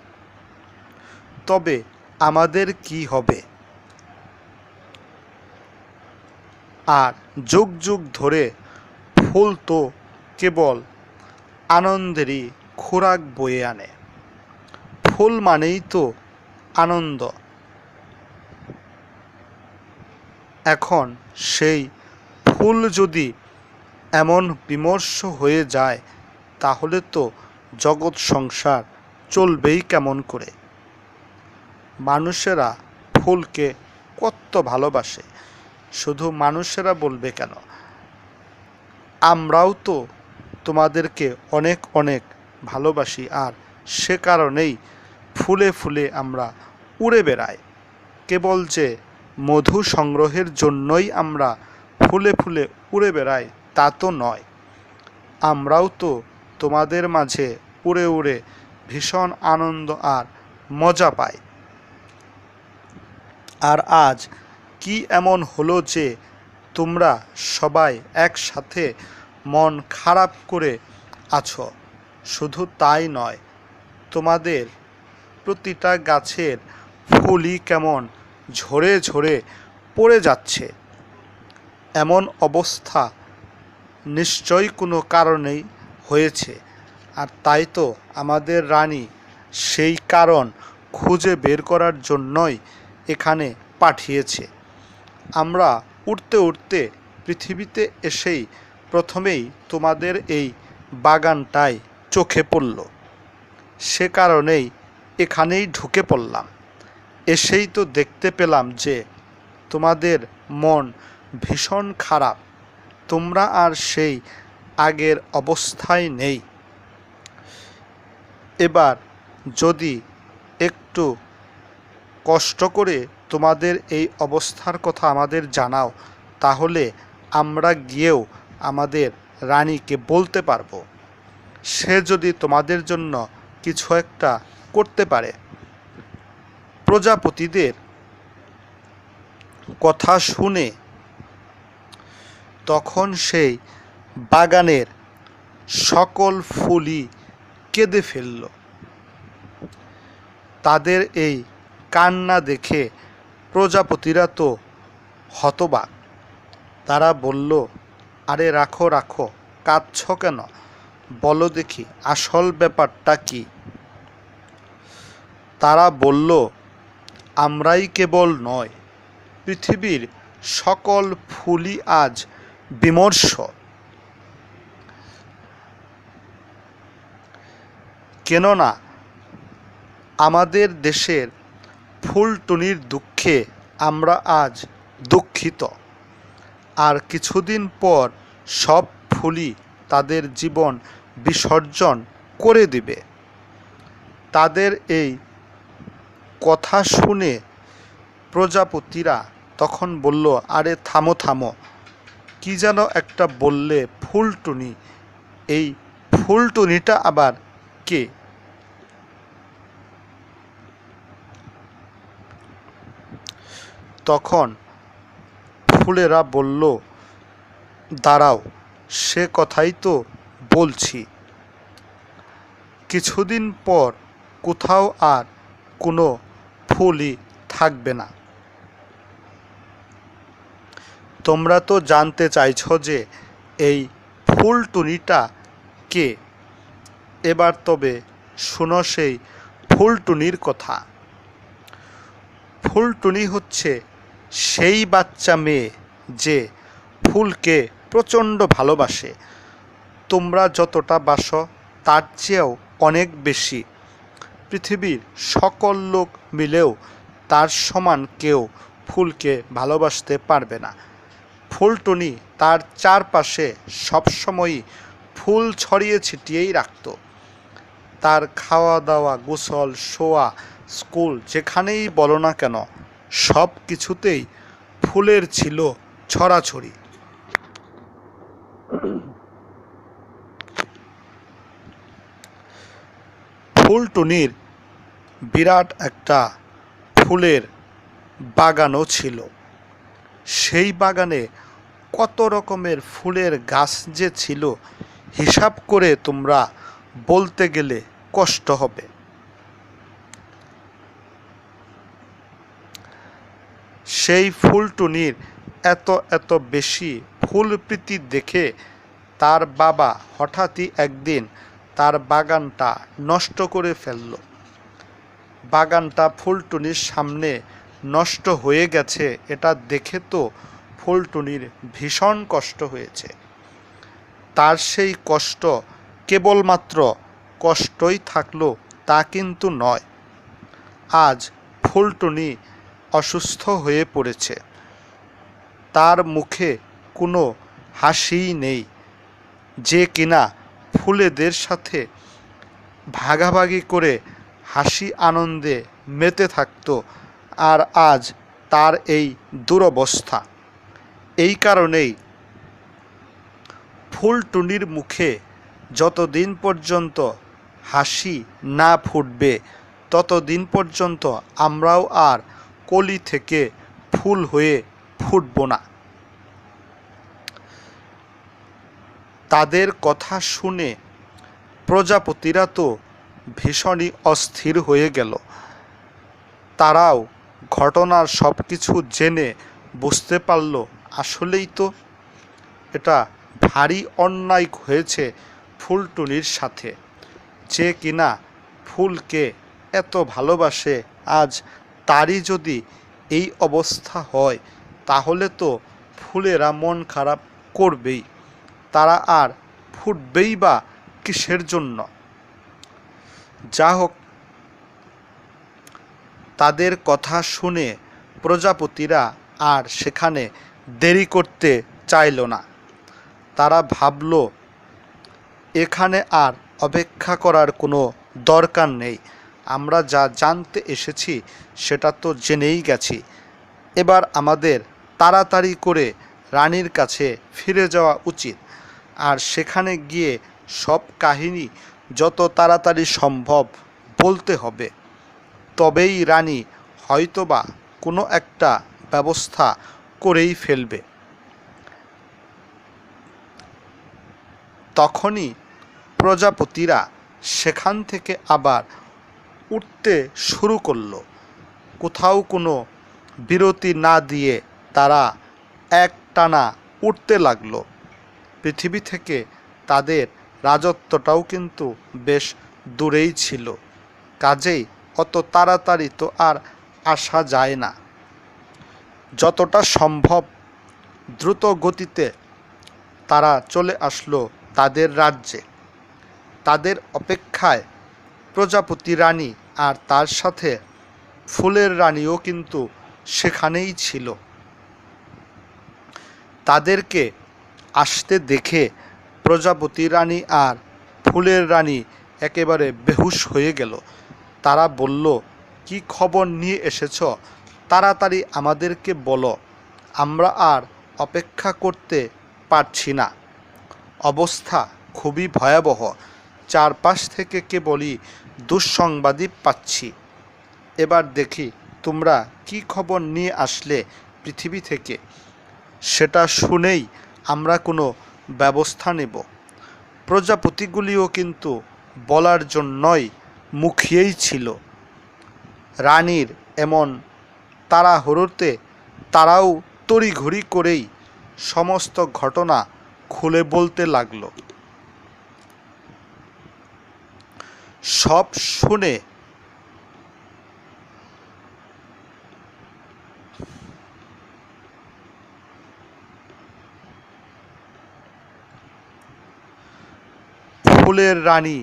তবে আমাদের কি হবে? আর যুগ যুগ ধরে ফুল তো কেবল আনন্দেরই খোরাক বয়ে আনে। ফুল মানেই তো আনন্দ। এখন সেই ফুল যদি এমন বিমর্ষ হয়ে যায়, তাহলে তো জগৎ সংসার চলবেই কেমন করে? মানুষেরা ফুলকে কত ভালোবাসে, শুধু মানুষেরা বলবে কেন, আমরাও তো তোমাদেরকে অনেক অনেক ভালোবাসি। আর সে কারণেই ফুলে ফুলে আমরা উড়ে বেড়াই। কেবল যে মধু সংগ্রহের জন্যই আমরা ফুলে ফুলে উড়ে বেড়াই তা তো নয়। আমরাও তো তোমাদের মাঝে উড়ে উড়ে ভীষণ আনন্দ আর মজা পাই। আর আজ কি এমন হলো যে তোমরা সবাই একসাথে মন খারাপ করে আছো? শুধু তাই নয়, তোমাদের প্রতিটা গাছের ফুলই কেমন ঝরে ঝরে পড়ে যাচ্ছে। এমন অবস্থা নিশ্চয়ই কোনো কারণেই হয়েছে। আর তাই তো আমাদের রানী সেই কারণ খুঁজে বের করার জন্যই এখানে পাঠিয়েছে। আমরা উড়তে উড়তে পৃথিবীতে এসেই প্রথমেই তোমাদের এই বাগানটায় চোখে পড়ল। সে কারণেই এখানেই ঢুকে পড়লাম। এসেই তো দেখতে পেলাম যে তোমাদের মন ভীষণ খারাপ। তোমরা আর সেই আগের অবস্থায় নেই। এবার যদি একটু কষ্ট করে তোমাদের এই অবস্থার কথা আমাদের জানাও, তাহলে আমরা গিয়েও আমাদের রানীকে বলতে পারবো। সে যদি তোমাদের জন্য কিছু একটা করতে পারে। প্রজাপতিদের কথা শুনে তখন সেই বাগানের সকল ফুলই কেঁদে ফেলল। তাদের এই কান্না দেখে প্রজাপতিরা তো হতবাক। তারা বলল, আরে রাখো রাখো, কাঁদছ কেন? বলো দেখি আসল ব্যাপারটা কি? তারা বলল, আমরাই কেবল নয়, পৃথিবীর সকল ফুলই আজ বিমর্ষ। কেননা আমাদের দেশের ফুলটুনির দুঃখে আমরা আজ দুঃখিত। আর কিছুদিন পর সব ফুলই তাদের জীবন বিসর্জন করে দিবে। তাদের এই কথা শুনে প্রজাপতিরা তখন বলল, আরে থামো থামো, কি যেন একটা বললে ফুলটুনি, এই ফুলটুনিটা আবার কে? তখন ফুলেরা বলল, দাঁড়াও, সে কথাই তো বলছি। কিছুদিন পর কোথাও আর কোনো ফুলই থাকবে না। তোমরা তো জানতে চাইছো যে এই ফুলটুনিটা কে। এবার তবে শোনো সেই ফুলটুনির কথা। ফুলটুনি হচ্ছে সেই বাচ্চা মেয়ে যে ফুলকে প্রচণ্ড ভালোবাসে। তোমরা যতটা বাসো তার চেয়েও অনেক বেশি। পৃথিবীর সকল লোক মিলেও তার সমান কেউ ফুলকে ভালোবাসতে পারবে না। ফুলটুনি তার চারপাশে সবসময়ই ফুল ছড়িয়ে ছিটিয়েই রাখত। তার খাওয়া দাওয়া, গোসল, শোয়া, স্কুল যেখানেই বলো না কেন, সব কিছুতেই ফুলের ছিল ছড়াছড়ি। ফুলটুনির বিরাট একটা ফুলের বাগানও ছিল। সেই বাগানে কত রকমের ফুলের গাছ যে ছিল, হিসাব করে তোমরা বলতে গেলে কষ্ট হবে। সেই ফুলটুনির এত এত বেশি ফুল প্রীতি দেখে তার বাবা হঠাৎই একদিন তার বাগানটা নষ্ট করে ফেলল। বাগানটা ফুলটুনির সামনে নষ্ট হয়ে গেছে, এটা দেখে তো ফুলটুনির ভীষণ কষ্ট হয়েছে। তার সেই কষ্ট কেবলমাত্র কষ্টই থাকলো তা কিন্তু নয়। আজ ফুলটুনি অসুস্থ হয়ে পড়েছে। তার মুখে কোনো হাসিই নেই, যে কিনা ফুলেদের সাথে ভাগাভাগি করে হাসি আনন্দে মেতে থাকত। আর আজ তার এই দুরবস্থা। এই কারণেই ফুলটুনির মুখে যতদিন পর্যন্ত হাসি না ফুটবে, ততদিন পর্যন্ত আমরাও আর কলি থেকে ফুল হয়ে ফুটব না। তাদের কথা শুনে প্রজাপতিরা তো ভীষণই অস্থির হয়ে গেল। তারাও ঘটনার সব কিছু জেনে বুঝতে পারল, আসলেই তো এটা ভারী অন্যায় হয়েছে ফুলটুনির সাথে, যে কিনা ফুলকে এত ভালোবাসে। আজ তারই যদি এই অবস্থা হয়, তাহলে তো ফুলেরা মন খারাপ করবেই। তারা আর ফুটবেই বা কিসের জন্য? যা হোক, তাদের কথা শুনে প্রজাপতিরা আর সেখানে দেরি করতে চাইল না। তারা ভাবল, এখানে আর অপেক্ষা করার কোনো দরকার নেই। আমরা যা জানতে এসেছি সেটা তো জেনেই গেছি। এবার আমাদের তাড়াতাড়ি করে রানীর কাছে ফিরে যাওয়া উচিত। আর সেখানে গিয়ে সব কাহিনী যত তাড়াতাড়ি সম্ভব বলতে হবে। তবেই রানী হয়তোবা কোনো একটা ব্যবস্থা করেই ফেলবে। তখনই প্রজাপতিরা সেখান থেকে আবার উঠতে শুরু করলো। কোথাও কোনো বিরতি না দিয়ে তারা একটানা উঠতে লাগলো। পৃথিবী থেকে তাদের রাজত্বটাও কিন্তু বেশ দূরেই ছিল, কাজেই অত তাড়াতাড়ি তো আর আসা যায় না। যতটা সম্ভব দ্রুত গতিতে তারা চলে আসলো তাদের রাজ্যে। তাদের অপেক্ষায় প্রজাপতি রানী আর তার সাথে ফুলের রানীও কিন্তু সেখানেই ছিল। তাদেরকে আসতে দেখে প্রজাপতি রানী আর ফুলের রানী একেবারে বেহুশ হয়ে গেল। তারা বলল, কি খবর নিয়ে এসেছ? তাড়াতাড়ি আমাদেরকে বলো, আমরা আর অপেক্ষা করতে পারছি না। অবস্থা খুবই ভয়াবহ, চারপাশ থেকে কেবলই দুঃসংবাদই পাচ্ছি। এবার দেখি তোমরা কি খবর নিয়ে আসলে পৃথিবী থেকে, সেটা শুনেই আমরা কোনো ব্যবস্থা নেব। প্রজাপতিগুলিও কিন্তু বলার জন্যই মুখিয়েই ছিল। রানীর এমন তাড়াহুড়োতে তারাও তড়িঘড়ি করেই সমস্ত ঘটনা খুলে বলতে লাগলো। সব শুনে ফুলের রানী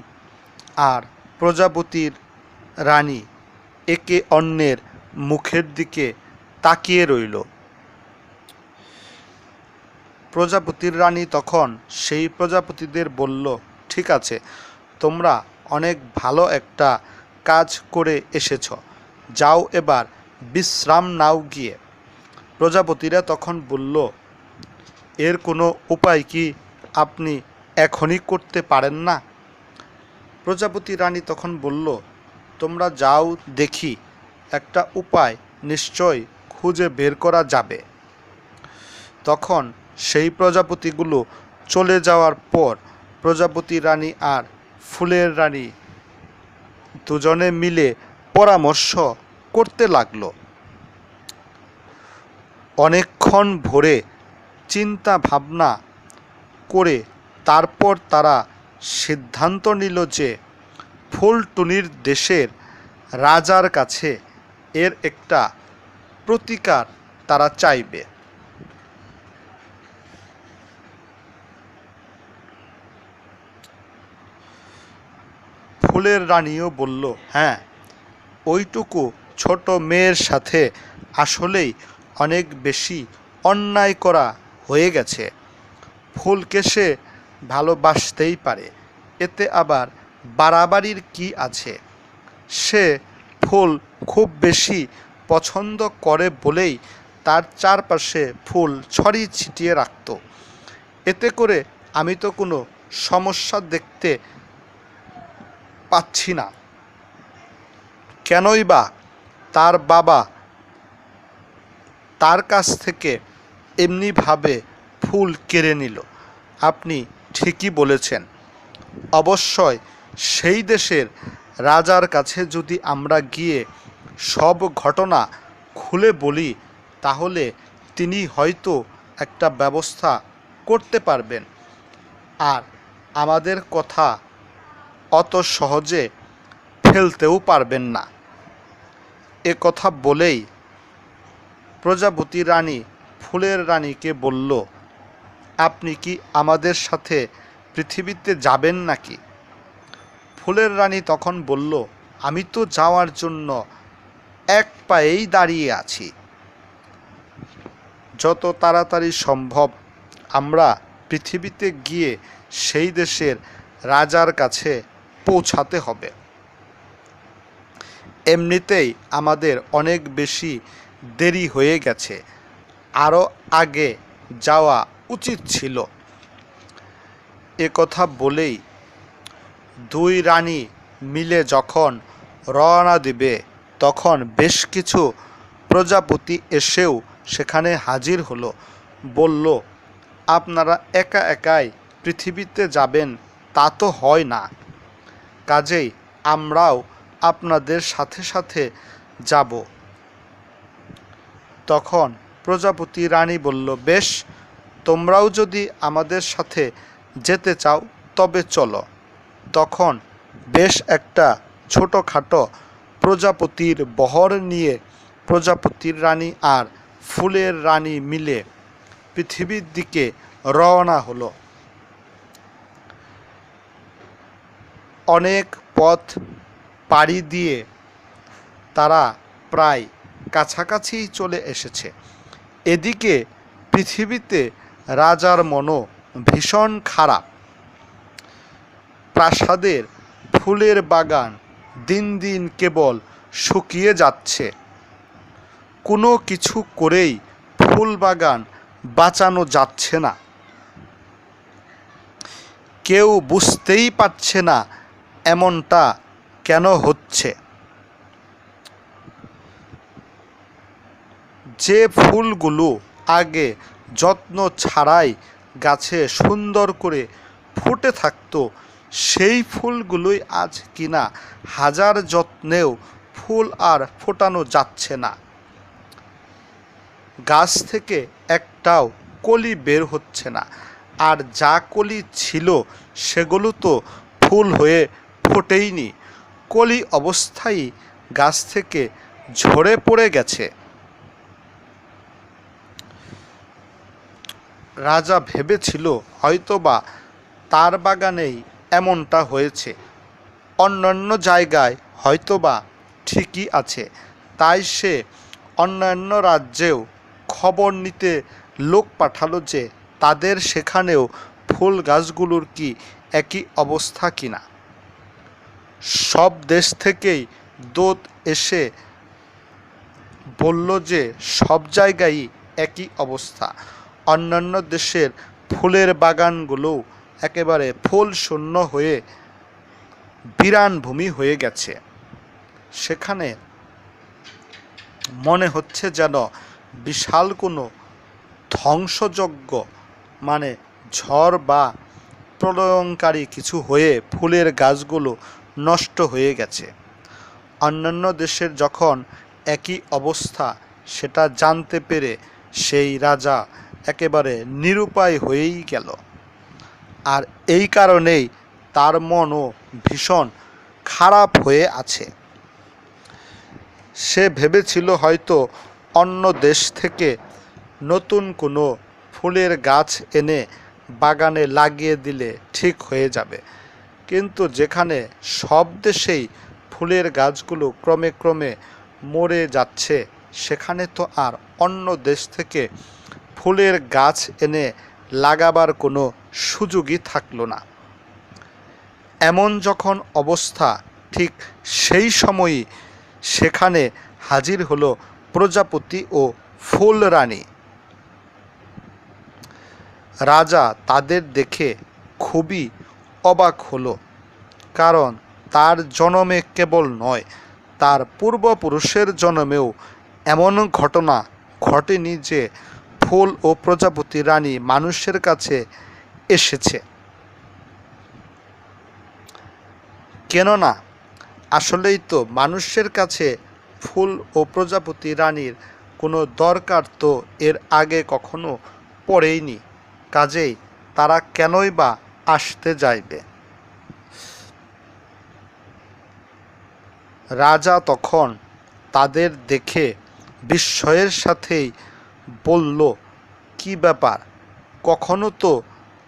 আর প্রজাপতির রানী একে অন্যের মুখের দিকে তাকিয়ে রইল। প্রজাপতির রানী তখন সেই প্রজাপতিদের বলল, ঠিক আছে, তোমরা অনেক ভালো একটা কাজ করে এসেছ, যাও এবার বিশ্রাম নাও গিয়ে। প্রজাপতিরা তখন বলল, এর কোনো উপায় কি আপনি এখনই করতে পারেন না? প্রজাপতি রানী তখন বলল, তোমরা যাও, দেখি একটা উপায় নিশ্চয় খুঁজে বের করা যাবে। তখন সেই প্রজাপতিগুলো চলে যাওয়ার পর প্রজাপতি রানী আর ফুলের রানী দুজনে মিলে পরামর্শ করতে লাগলো। অনেকক্ষণ ভরে চিন্তা ভাবনা করে তারপর তারা সিদ্ধান্ত নিল যে ফুলটুনির দেশের রাজার কাছে এর একটা প্রতিকার তারা চাইবে। ফুলের রানীও বলল, হ্যাঁ, ওইটুকু ছোট মেয়ের সাথে আসলেই অনেক বেশি অন্যায় করা হয়ে গেছে। ফুলকে সে ভালোবাসতেই পারে, এতে আবার বাড়াবাড়ির কি আছে? সে ফুল খুব বেশি পছন্দ করে বলেই তার চারপাশে ফুল ছড়িয়ে ছিটিয়ে রাখত। এতে করে আমি তো কোনো সমস্যা দেখতে পাচ্ছি না। কেনই বা তার বাবা তার কাছ থেকে এমনিভাবে ফুল কেড়ে নিল? আপনি ঠিকই বলেছেন। অবশ্যই সেই দেশের রাজার কাছে যদি আমরা গিয়ে সব ঘটনা খুলে বলি, তাহলে তিনি হয়তো একটা ব্যবস্থা করতে পারবেন, আর আমাদের কথা অত সহজে ফেলতেও পারবেন না। এ কথা বলেই প্রজাপতি রানী ফুলের রানীকে বলল, আপনি কি আমাদের সাথে পৃথিবীতে যাবেন নাকি? ফুলের রানী তখন বলল, আমি তো যাওয়ার জন্য এক পায়েই দাঁড়িয়ে আছি। যত তাড়াতাড়ি সম্ভব আমরা পৃথিবীতে গিয়ে সেই দেশের রাজার কাছে পৌঁছাতে হবে। এমনিতেই আমাদের অনেক বেশি দেরি হয়ে গেছে, আরও আগে যাওয়া উচিত ছিল। এ কথা বলেই দুই রানী মিলে যখন রওনা দিবে, তখন বেশ কিছু প্রজাপতি এসেও সেখানে হাজির হলো। বলল, আপনারা একা একাই পৃথিবীতে যাবেন তা তো হয় না, কাজেই আমরাও আপনাদের সাথে সাথে যাব। তখন প্রজাপতি রানী বলল, বেশ, তোমরাও যদি আমাদের সাথে যেতে চাও তবে চলো। তখন বেশ একটা ছোটোখাটো প্রজাপতির বহর নিয়ে প্রজাপতির রানী আর ফুলের রানী মিলে পৃথিবীর দিকে রওনা হলো। অনেক পথ পাড়ি দিয়ে তারা প্রায় কাছাকাছি চলে এসেছে। এদিকে পৃথিবীতে রাজার মনও ভীষণ খারাপ। প্রাসাদের ফুলের বাগান দিন দিন কেবল শুকিয়ে যাচ্ছে। কোনো কিছু করেই ফুল বাগান বাঁচানো যাচ্ছে না। কেউ বুঝতেই পারছে না এমনটা কেন হচ্ছে। যে ফুলগুলো আগে যত্ন ছাড়াই গাছে সুন্দর করে ফুটে থাকতো, সেই ফুলগুলোই আজ কিনা হাজার যত্নেও ফুল আর ফোটানো যাচ্ছে না। গাছ থেকে একটাও কলি বের হচ্ছে না। আর যা কলি ছিল সেগুলো তো ফুল হয়ে ফোটেইনি, কলি অবস্থায় গাছ থেকে ঝরে পড়ে গেছে। রাজা ভেবেছিল হয়তোবা তার বাগানেই এমনটা হয়েছে, অন্যান্য জায়গায় হয়তোবা ঠিকই আছে। তাই সে অন্যান্য রাজ্যেও খবর নিতে লোক পাঠালো যে তাদের সেখানেও ফুল গাছগুলোর কি একই অবস্থা কিনা। সব দেশ থেকেই দূত এসে বলল যে সব জায়গায় একই অবস্থা। অন্যান্য দেশের ফুলের বাগানগুলোও একেবারে ফুল শূন্য হয়ে বিরান ভূমি হয়ে গেছে। সেখানে মনে হচ্ছে যেন বিশাল কোনো ধ্বংসযজ্ঞ, মানে ঝড় বা প্রলয়ঙ্কারী কিছু হয়ে ফুলের গাছগুলো নষ্ট হয়ে গেছে। অন্যান্য দেশের যখন একই অবস্থা সেটা জানতে পেরে সেই রাজা একেবারে নিরুপায় হয়েই গেল। আর এই কারণেই তার মনও ভীষণ খারাপ হয়ে আছে। সে ভেবেছিল হয়তো অন্য দেশ থেকে নতুন কোনো ফুলের গাছ এনে বাগানে লাগিয়ে দিলে ঠিক হয়ে যাবে। কিন্তু যেখানে সব দেশেই ফুলের গাছগুলো ক্রমে ক্রমে মরে যাচ্ছে, সেখানে তো আর অন্য দেশ থেকে ফুলের গাছ এনে লাগাবার কোনো সুযোগই থাকলো না। এমন যখন অবস্থা, ঠিক সেই সময়ই সেখানে হাজির হলো প্রজাপতি ও ফুলরানী। রাজা তাদের দেখে খুবই অবাক হলো, কারণ তার জন্মে কেবল নয়, তার পূর্বপুরুষের জন্মেও এমন ঘটনা ঘটেনি যে ফুল ও প্রজাপতি রানী মানুষের কাছে এসেছে। কেননা আসলেই তো মানুষের কাছে ফুল ও প্রজাপতি রানীর কোনো দরকার তো এর আগে কখনো পড়েইনি। কাজেই তারা কেনই বা আসতে যাইবে। রাজা তখন তাদের দেখে বিস্ময়ের সাথেই বলল, কি ব্যাপার, কখনো তো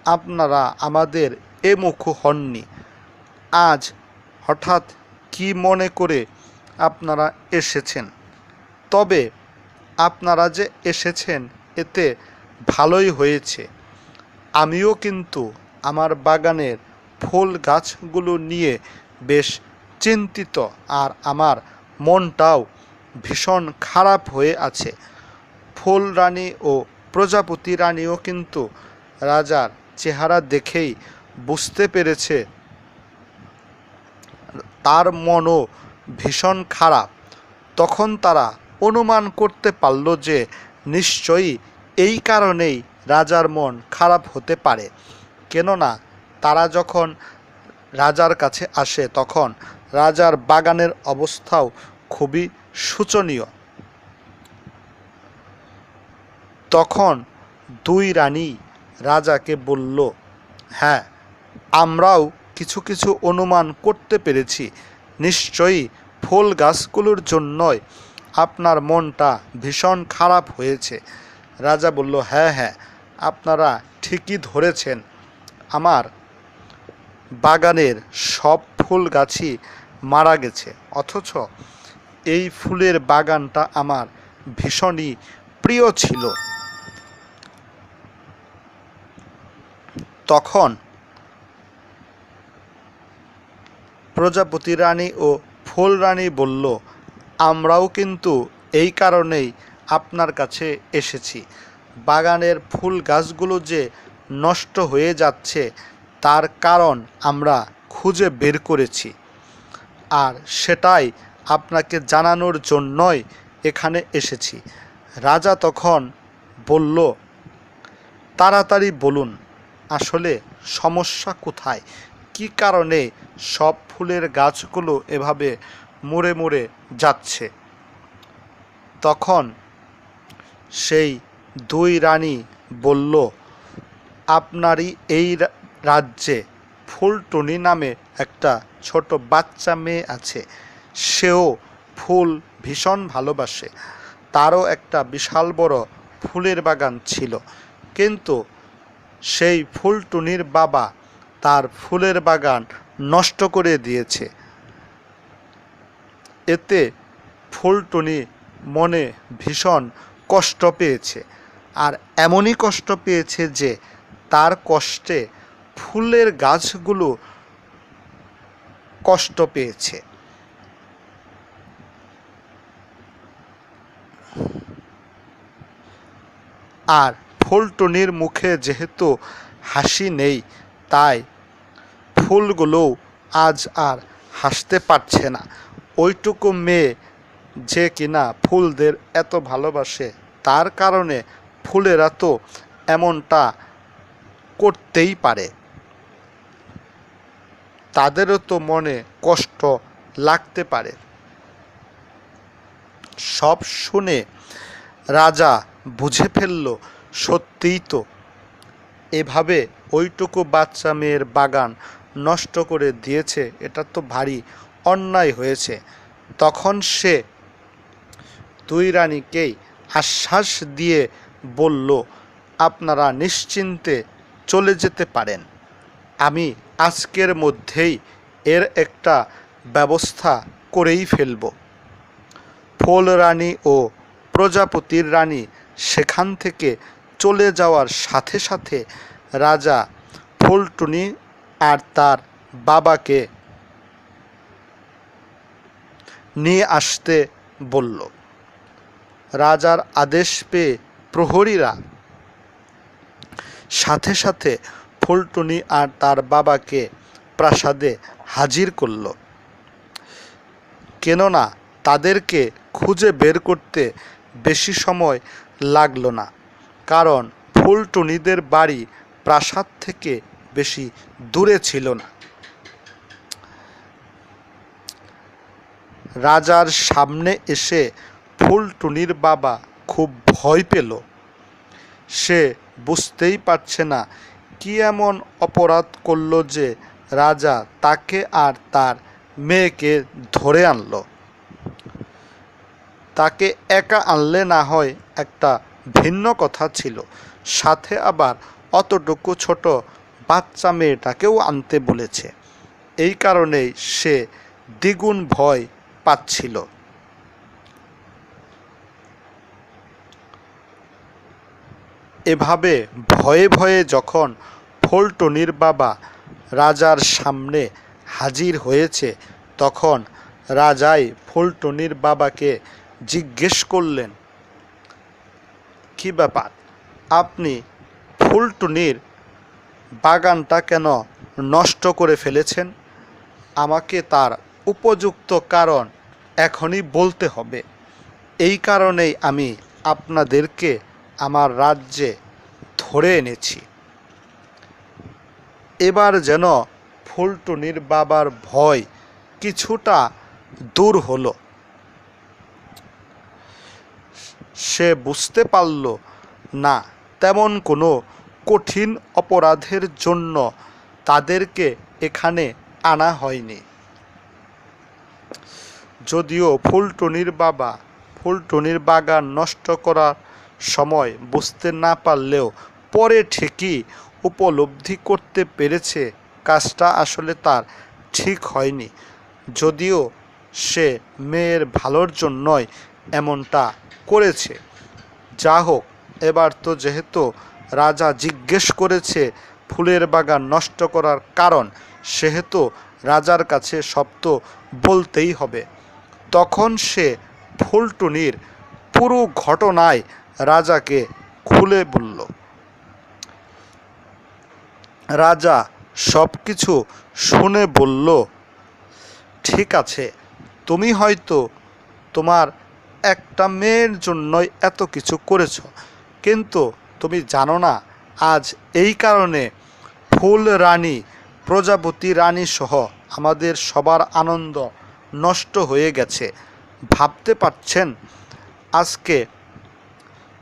আপনারা আমাদের এমুখো হননি, আজ হঠাৎ কি মনে করে আপনারা এসেছেন? তবে আপনারা যে এসেছেন এতে ভালোই হয়েছে। আমিও কিন্তু আমার বাগানের ফুল গাছগুলো নিয়ে বেশ চিন্তিত, আর আমার মনটাও ভীষণ খারাপ হয়ে আছে। ফুল রানী ও প্রজাপতি রানীও কিন্তু রাজার চেহারা দেখেই বুঝতে পেরেছে তার মনও ভীষণ খারাপ। তখন তারা অনুমান করতে পারল যে নিশ্চয়ই এই কারণেই রাজার মন খারাপ হতে পারে। কেননা তারা যখন রাজার কাছে আসে তখন রাজার বাগানের অবস্থাও খুবই শোচনীয়। তখন দুই রানী রাজাকে বলল, হ্যাঁ, আমরাও কিছু কিছু অনুমান করতে পেরেছি, নিশ্চয়ই ফুল গাছগুলোর জন্যই আপনার মনটা ভীষণ খারাপ হয়েছে। রাজা বলল, হ্যাঁ হ্যাঁ, আপনারা ঠিকই ধরেছেন। আমার বাগানের সব ফুল গাছই মারা গেছে, অথচ এই ফুলের বাগানটা আমার ভীষণই প্রিয় ছিল। তখন প্রজাপতি রানী ও ফুল রানী বলল, আমরাও কিন্তু এই কারণেই আপনার কাছে এসেছি। বাগানের ফুল গাছগুলো যে নষ্ট হয়ে যাচ্ছে তার কারণ আমরা খুঁজে বের করেছি, আর সেটাই আপনাকে জানানোর জন্যই এখানে এসেছি। রাজা তখন বলল, তাড়াতাড়ি বলুন, আসলে সমস্যা কোথায়? কী কারণে সব ফুলের গাছগুলো এভাবে মরে মরে যাচ্ছে? তখন সেই দুই রানী বলল, আপনারই এই রাজ্যে ফুলটুনি নামে একটা ছোট বাচ্চা মেয়ে আছে। সেও ফুল ভীষণ ভালোবাসে। তারও একটা বিশাল বড় ফুলের বাগান ছিল, কিন্তু সেই ফুলটুনির বাবা তার ফুলের বাগান নষ্ট করে দিয়েছে। এতে ফুলটুনি মনে ভীষণ কষ্ট পেয়েছে, আর এমনই কষ্ট পেয়েছে যে তার কষ্টে ফুলের গাছগুলো কষ্ট পেয়েছে। আর ফুলটুনির মুখে যেহেতু হাসি নেই, তাই ফুলগুলোও আজ আর হাসতে পারছে না। ওইটুকু মেয়ে যে কিনা ফুলদের এত ভালোবাসে, তার কারণে ফুলেরা তো এমনটা করতেই পারে। তাদেরও তো মনে কষ্ট লাগতে পারে। সব শুনে রাজা বুঝে ফেলল, সত্যিই তো এভাবে ওইটুকু বাচ্চা মেয়ের বাগান নষ্ট করে দিয়েছে, এটা তো ভারী অন্যায় হয়েছে। তখন সে দুই রানীকেই আশ্বাস দিয়ে বলল, আপনারা নিশ্চিন্তে চলে যেতে পারেন। আমি আজকের মধ্যেই এর একটা ব্যবস্থা করেই ফেলব। ফুল রানী ও প্রজাপতির রানী সেখান থেকে চলে যাওয়ার সাথে সাথে রাজা ফুলটুনি আর তার বাবাকে নিয়ে আসতে বলল। রাজার আদেশ পেয়ে প্রহরীরা সাথে সাথে ফুলটুনি আর তার বাবাকে প্রাসাদে হাজির করল, কেননা তাদেরকে খুঁজে বের করতে বেশি সময় লাগলো না, কারণ ফুলটুনিদের বাড়ি প্রাসাদ থেকে বেশি দূরে ছিল না। রাজার সামনে এসে ফুলটুনির বাবা খুব ভয় পেল। সে বুঝতেই পারছে না কি এমন অপরাধ করল যে রাজা তাকে আর তার মেয়েকে ধরে আনলো। তাকে একা আনলে না হয় একটা ভিন্ন কথা ছিল, সাথে আবার অতটুকু ছোট বাচ্চা মেয়েটাকেও আনতে বলেছে। এই কারণেই সে দ্বিগুণ ভয় পাচ্ছিল। এভাবে ভয়ে ভয়ে যখন ফুলটুনির বাবা রাজার সামনে হাজির হয়েছে, তখন রাজাই ফুলটুনির বাবাকে জিজ্ঞেস করলেন, কি ব্যাপার, আপনি ফুলটুনির বাগানটা কেন নষ্ট করে ফেলেছেন? আমাকে তার উপযুক্ত কারণ এখনই বলতে হবে। এই কারণেই আমি আপনাদেরকে আমার রাজ্যে ধরে এনেছি। এবার যেন ফুলটুনির বাবার ভয় কিছুটা দূর হলো। সে বুঝতে পারল না, তেমন কোনো কঠিন অপরাধের জন্য তাদেরকে এখানে আনা হয়নি। যদিও ফুলটুনির বাবা ফুলটুনির বাগান নষ্ট করার সময় বুঝতে না পারলেও পরে ঠিকই উপলব্ধি করতে পেরেছে কাজটা আসলে তার ঠিক হয়নি। যদিও সে মেয়ের ভালোর জন্যই এমনটা করেছে। যা হোক, এবার তো যেহেতু রাজা জিজ্ঞেস করেছে ফুলের বাগান নষ্ট করার কারণ, সেহেতু রাজার কাছে সব তো বলতেই হবে। তখন সে ফুলটুনির পুরো ঘটনায় রাজাকে খুলে বলল। রাজা সব কিছু শুনে বলল, ঠিক আছে, তুমি হয়তো তোমার একটা মেয়ের জন্যই এত কিছু করেছ, কিন্তু তুমি জানো না আজ এই কারণে ফুল রানী, প্রজাপতি রানী সহ আমাদের সবার আনন্দ নষ্ট হয়ে গেছে। ভাবতে পারছেন, আজকে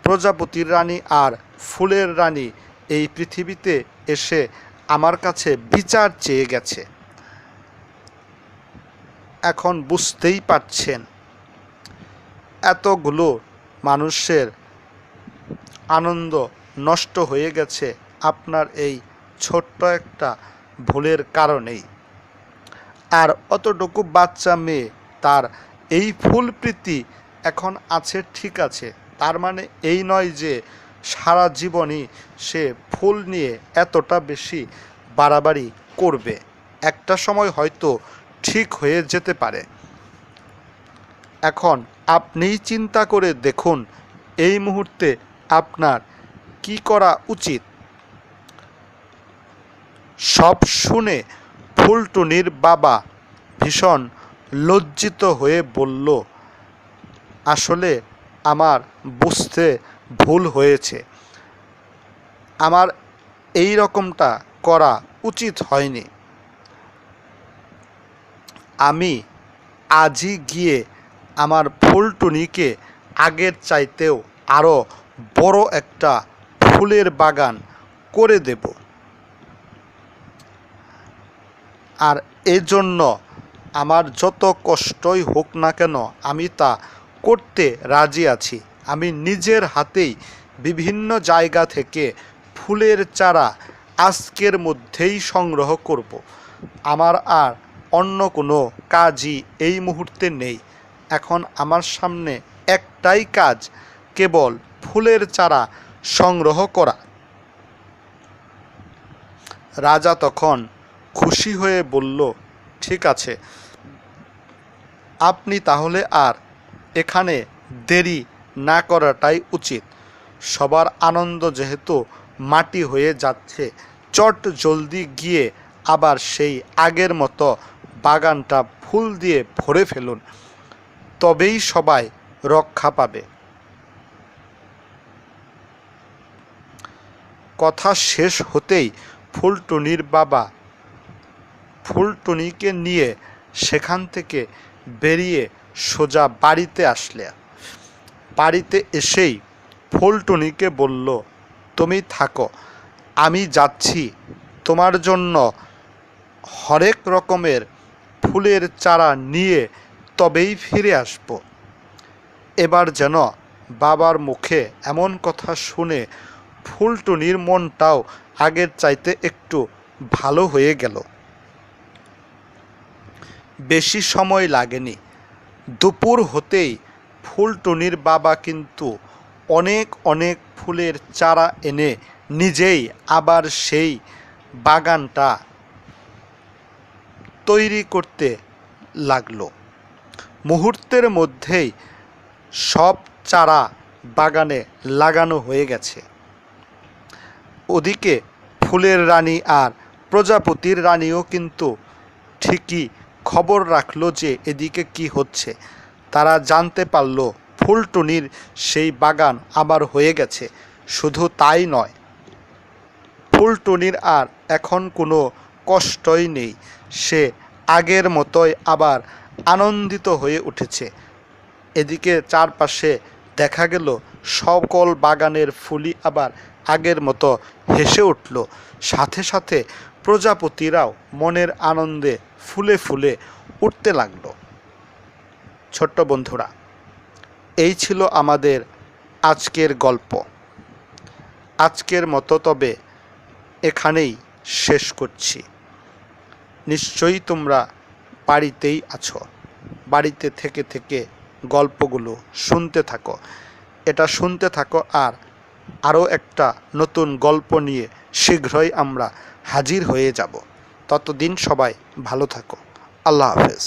প্রজাপতির রানী আর ফুলের রানী এই পৃথিবীতে এসে আমার কাছে বিচার চেয়ে গেছে। এখন বুঝতেই পারছেন এতগুলো মানুষের আনন্দ নষ্ট হয়ে গেছে আপনার এই ছোট্ট একটা ভুলের কারণেই। আর অতটুকু বাচ্চা মেয়ে, তার এই ফুল প্রীতি এখন আছে, ঠিক আছে, তার মানে এই নয় যে সারা জীবনই সে ফুল নিয়ে এতটা বেশি বাড়াবাড়ি করবে। একটা সময় হয়তো ঠিক হয়ে যেতে পারে। এখন আপনিই চিন্তা করে দেখুন এই মুহূর্তে আপনার কি করা উচিত। সব শুনে ফুলটুনির বাবা ভীষণ লজ্জিত হয়ে বলল, আসলে আমার বুঝতে ভুল হয়েছে, আমার এই রকমটা করা উচিত হয়নি। আমি আজই গিয়ে আমার ফুলটুনিকে আগের চাইতেও আরও বড় একটা ফুলের বাগান করে দেব, আর এজন্য আমার যত কষ্টই হোক না কেন আমি তা করতে রাজি আছি। আমি নিজের হাতেই বিভিন্ন জায়গা থেকে ফুলের চারা আজকের মধ্যেই সংগ্রহ করব। আমার আর অন্য কোনো কাজই এই মুহূর্তে নেই। এখন আমার সামনে একটাই কাজ, কেবল ফুলের চারা সংগ্রহ করা। রাজা তখন খুশি হয়ে বলল, ঠিক আছে, আপনি তাহলে আর এখানে দেরি না করাটাই উচিত। সবার আনন্দ যেহেতু মাটি হয়ে যাচ্ছে, চট জলদি গিয়ে আবার সেই আগের মতো বাগানটা ফুল দিয়ে ভরে ফেলুন, তবেই সবাই রক্ষা পাবে। কথা শেষ হতেই ফুলটুনির বাবা ফুলটুনিকে নিয়ে সেখান থেকে বেরিয়ে সোজা বাড়িতে আসলে। বাড়িতে এসেই ফুলটুনিকে বলল, তুমি থাকো, আমি যাচ্ছি তোমার জন্য হরেক রকমের ফুলের চারা নিয়ে তবেই ফিরে আসব। এবার যেন বাবার মুখে এমন কথা শুনে ফুলটুনির মনটাও আগের চাইতে একটু ভালো হয়ে গেল। বেশি সময় লাগেনি, দুপুর হতেই ফুলটুনির বাবা কিন্তু অনেক অনেক ফুলের চারা এনে নিজেই আবার সেই বাগানটা তৈরি করতে লাগলো। মুহূর্তের মধ্যেই সব চারা বাগানে লাগানো হয়ে গেছে। ওদিকে ফুলের রানী আর প্রজাপতির রানীও কিন্তু ঠিকই খবর রাখলো যে এদিকে কি হচ্ছে। তারা জানতে পারল ফুলটুনির সেই বাগান আবার হয়ে গেছে। শুধু তাই নয়, ফুলটুনির আর এখন কোনো কষ্টই নেই, সে আগের মতোই আবার আনন্দিত হয়ে উঠেছে। এদিকে চারপাশে দেখা গেল সকল বাগানের ফুলই আবার আগের মতো হেসে উঠল। সাথে সাথে প্রজাপতিরাও মনের আনন্দে ফুলে ফুলে উঠতে লাগলো। ছোট্ট বন্ধুরা, এই ছিল আমাদের আজকের গল্প। আজকের মতো তবে এখানেই শেষ করছি। নিশ্চয়ই তোমরা বাড়িতেই আছো, বাড়িতে থেকে থেকে গল্পগুলো শুনতে থাকো, এটা শুনতে থাকো। আর আরও একটা নতুন গল্প নিয়ে শীঘ্রই আমরা হাজির হয়ে যাব। ততদিন সবাই ভালো থাকো। আল্লাহ হাফেজ।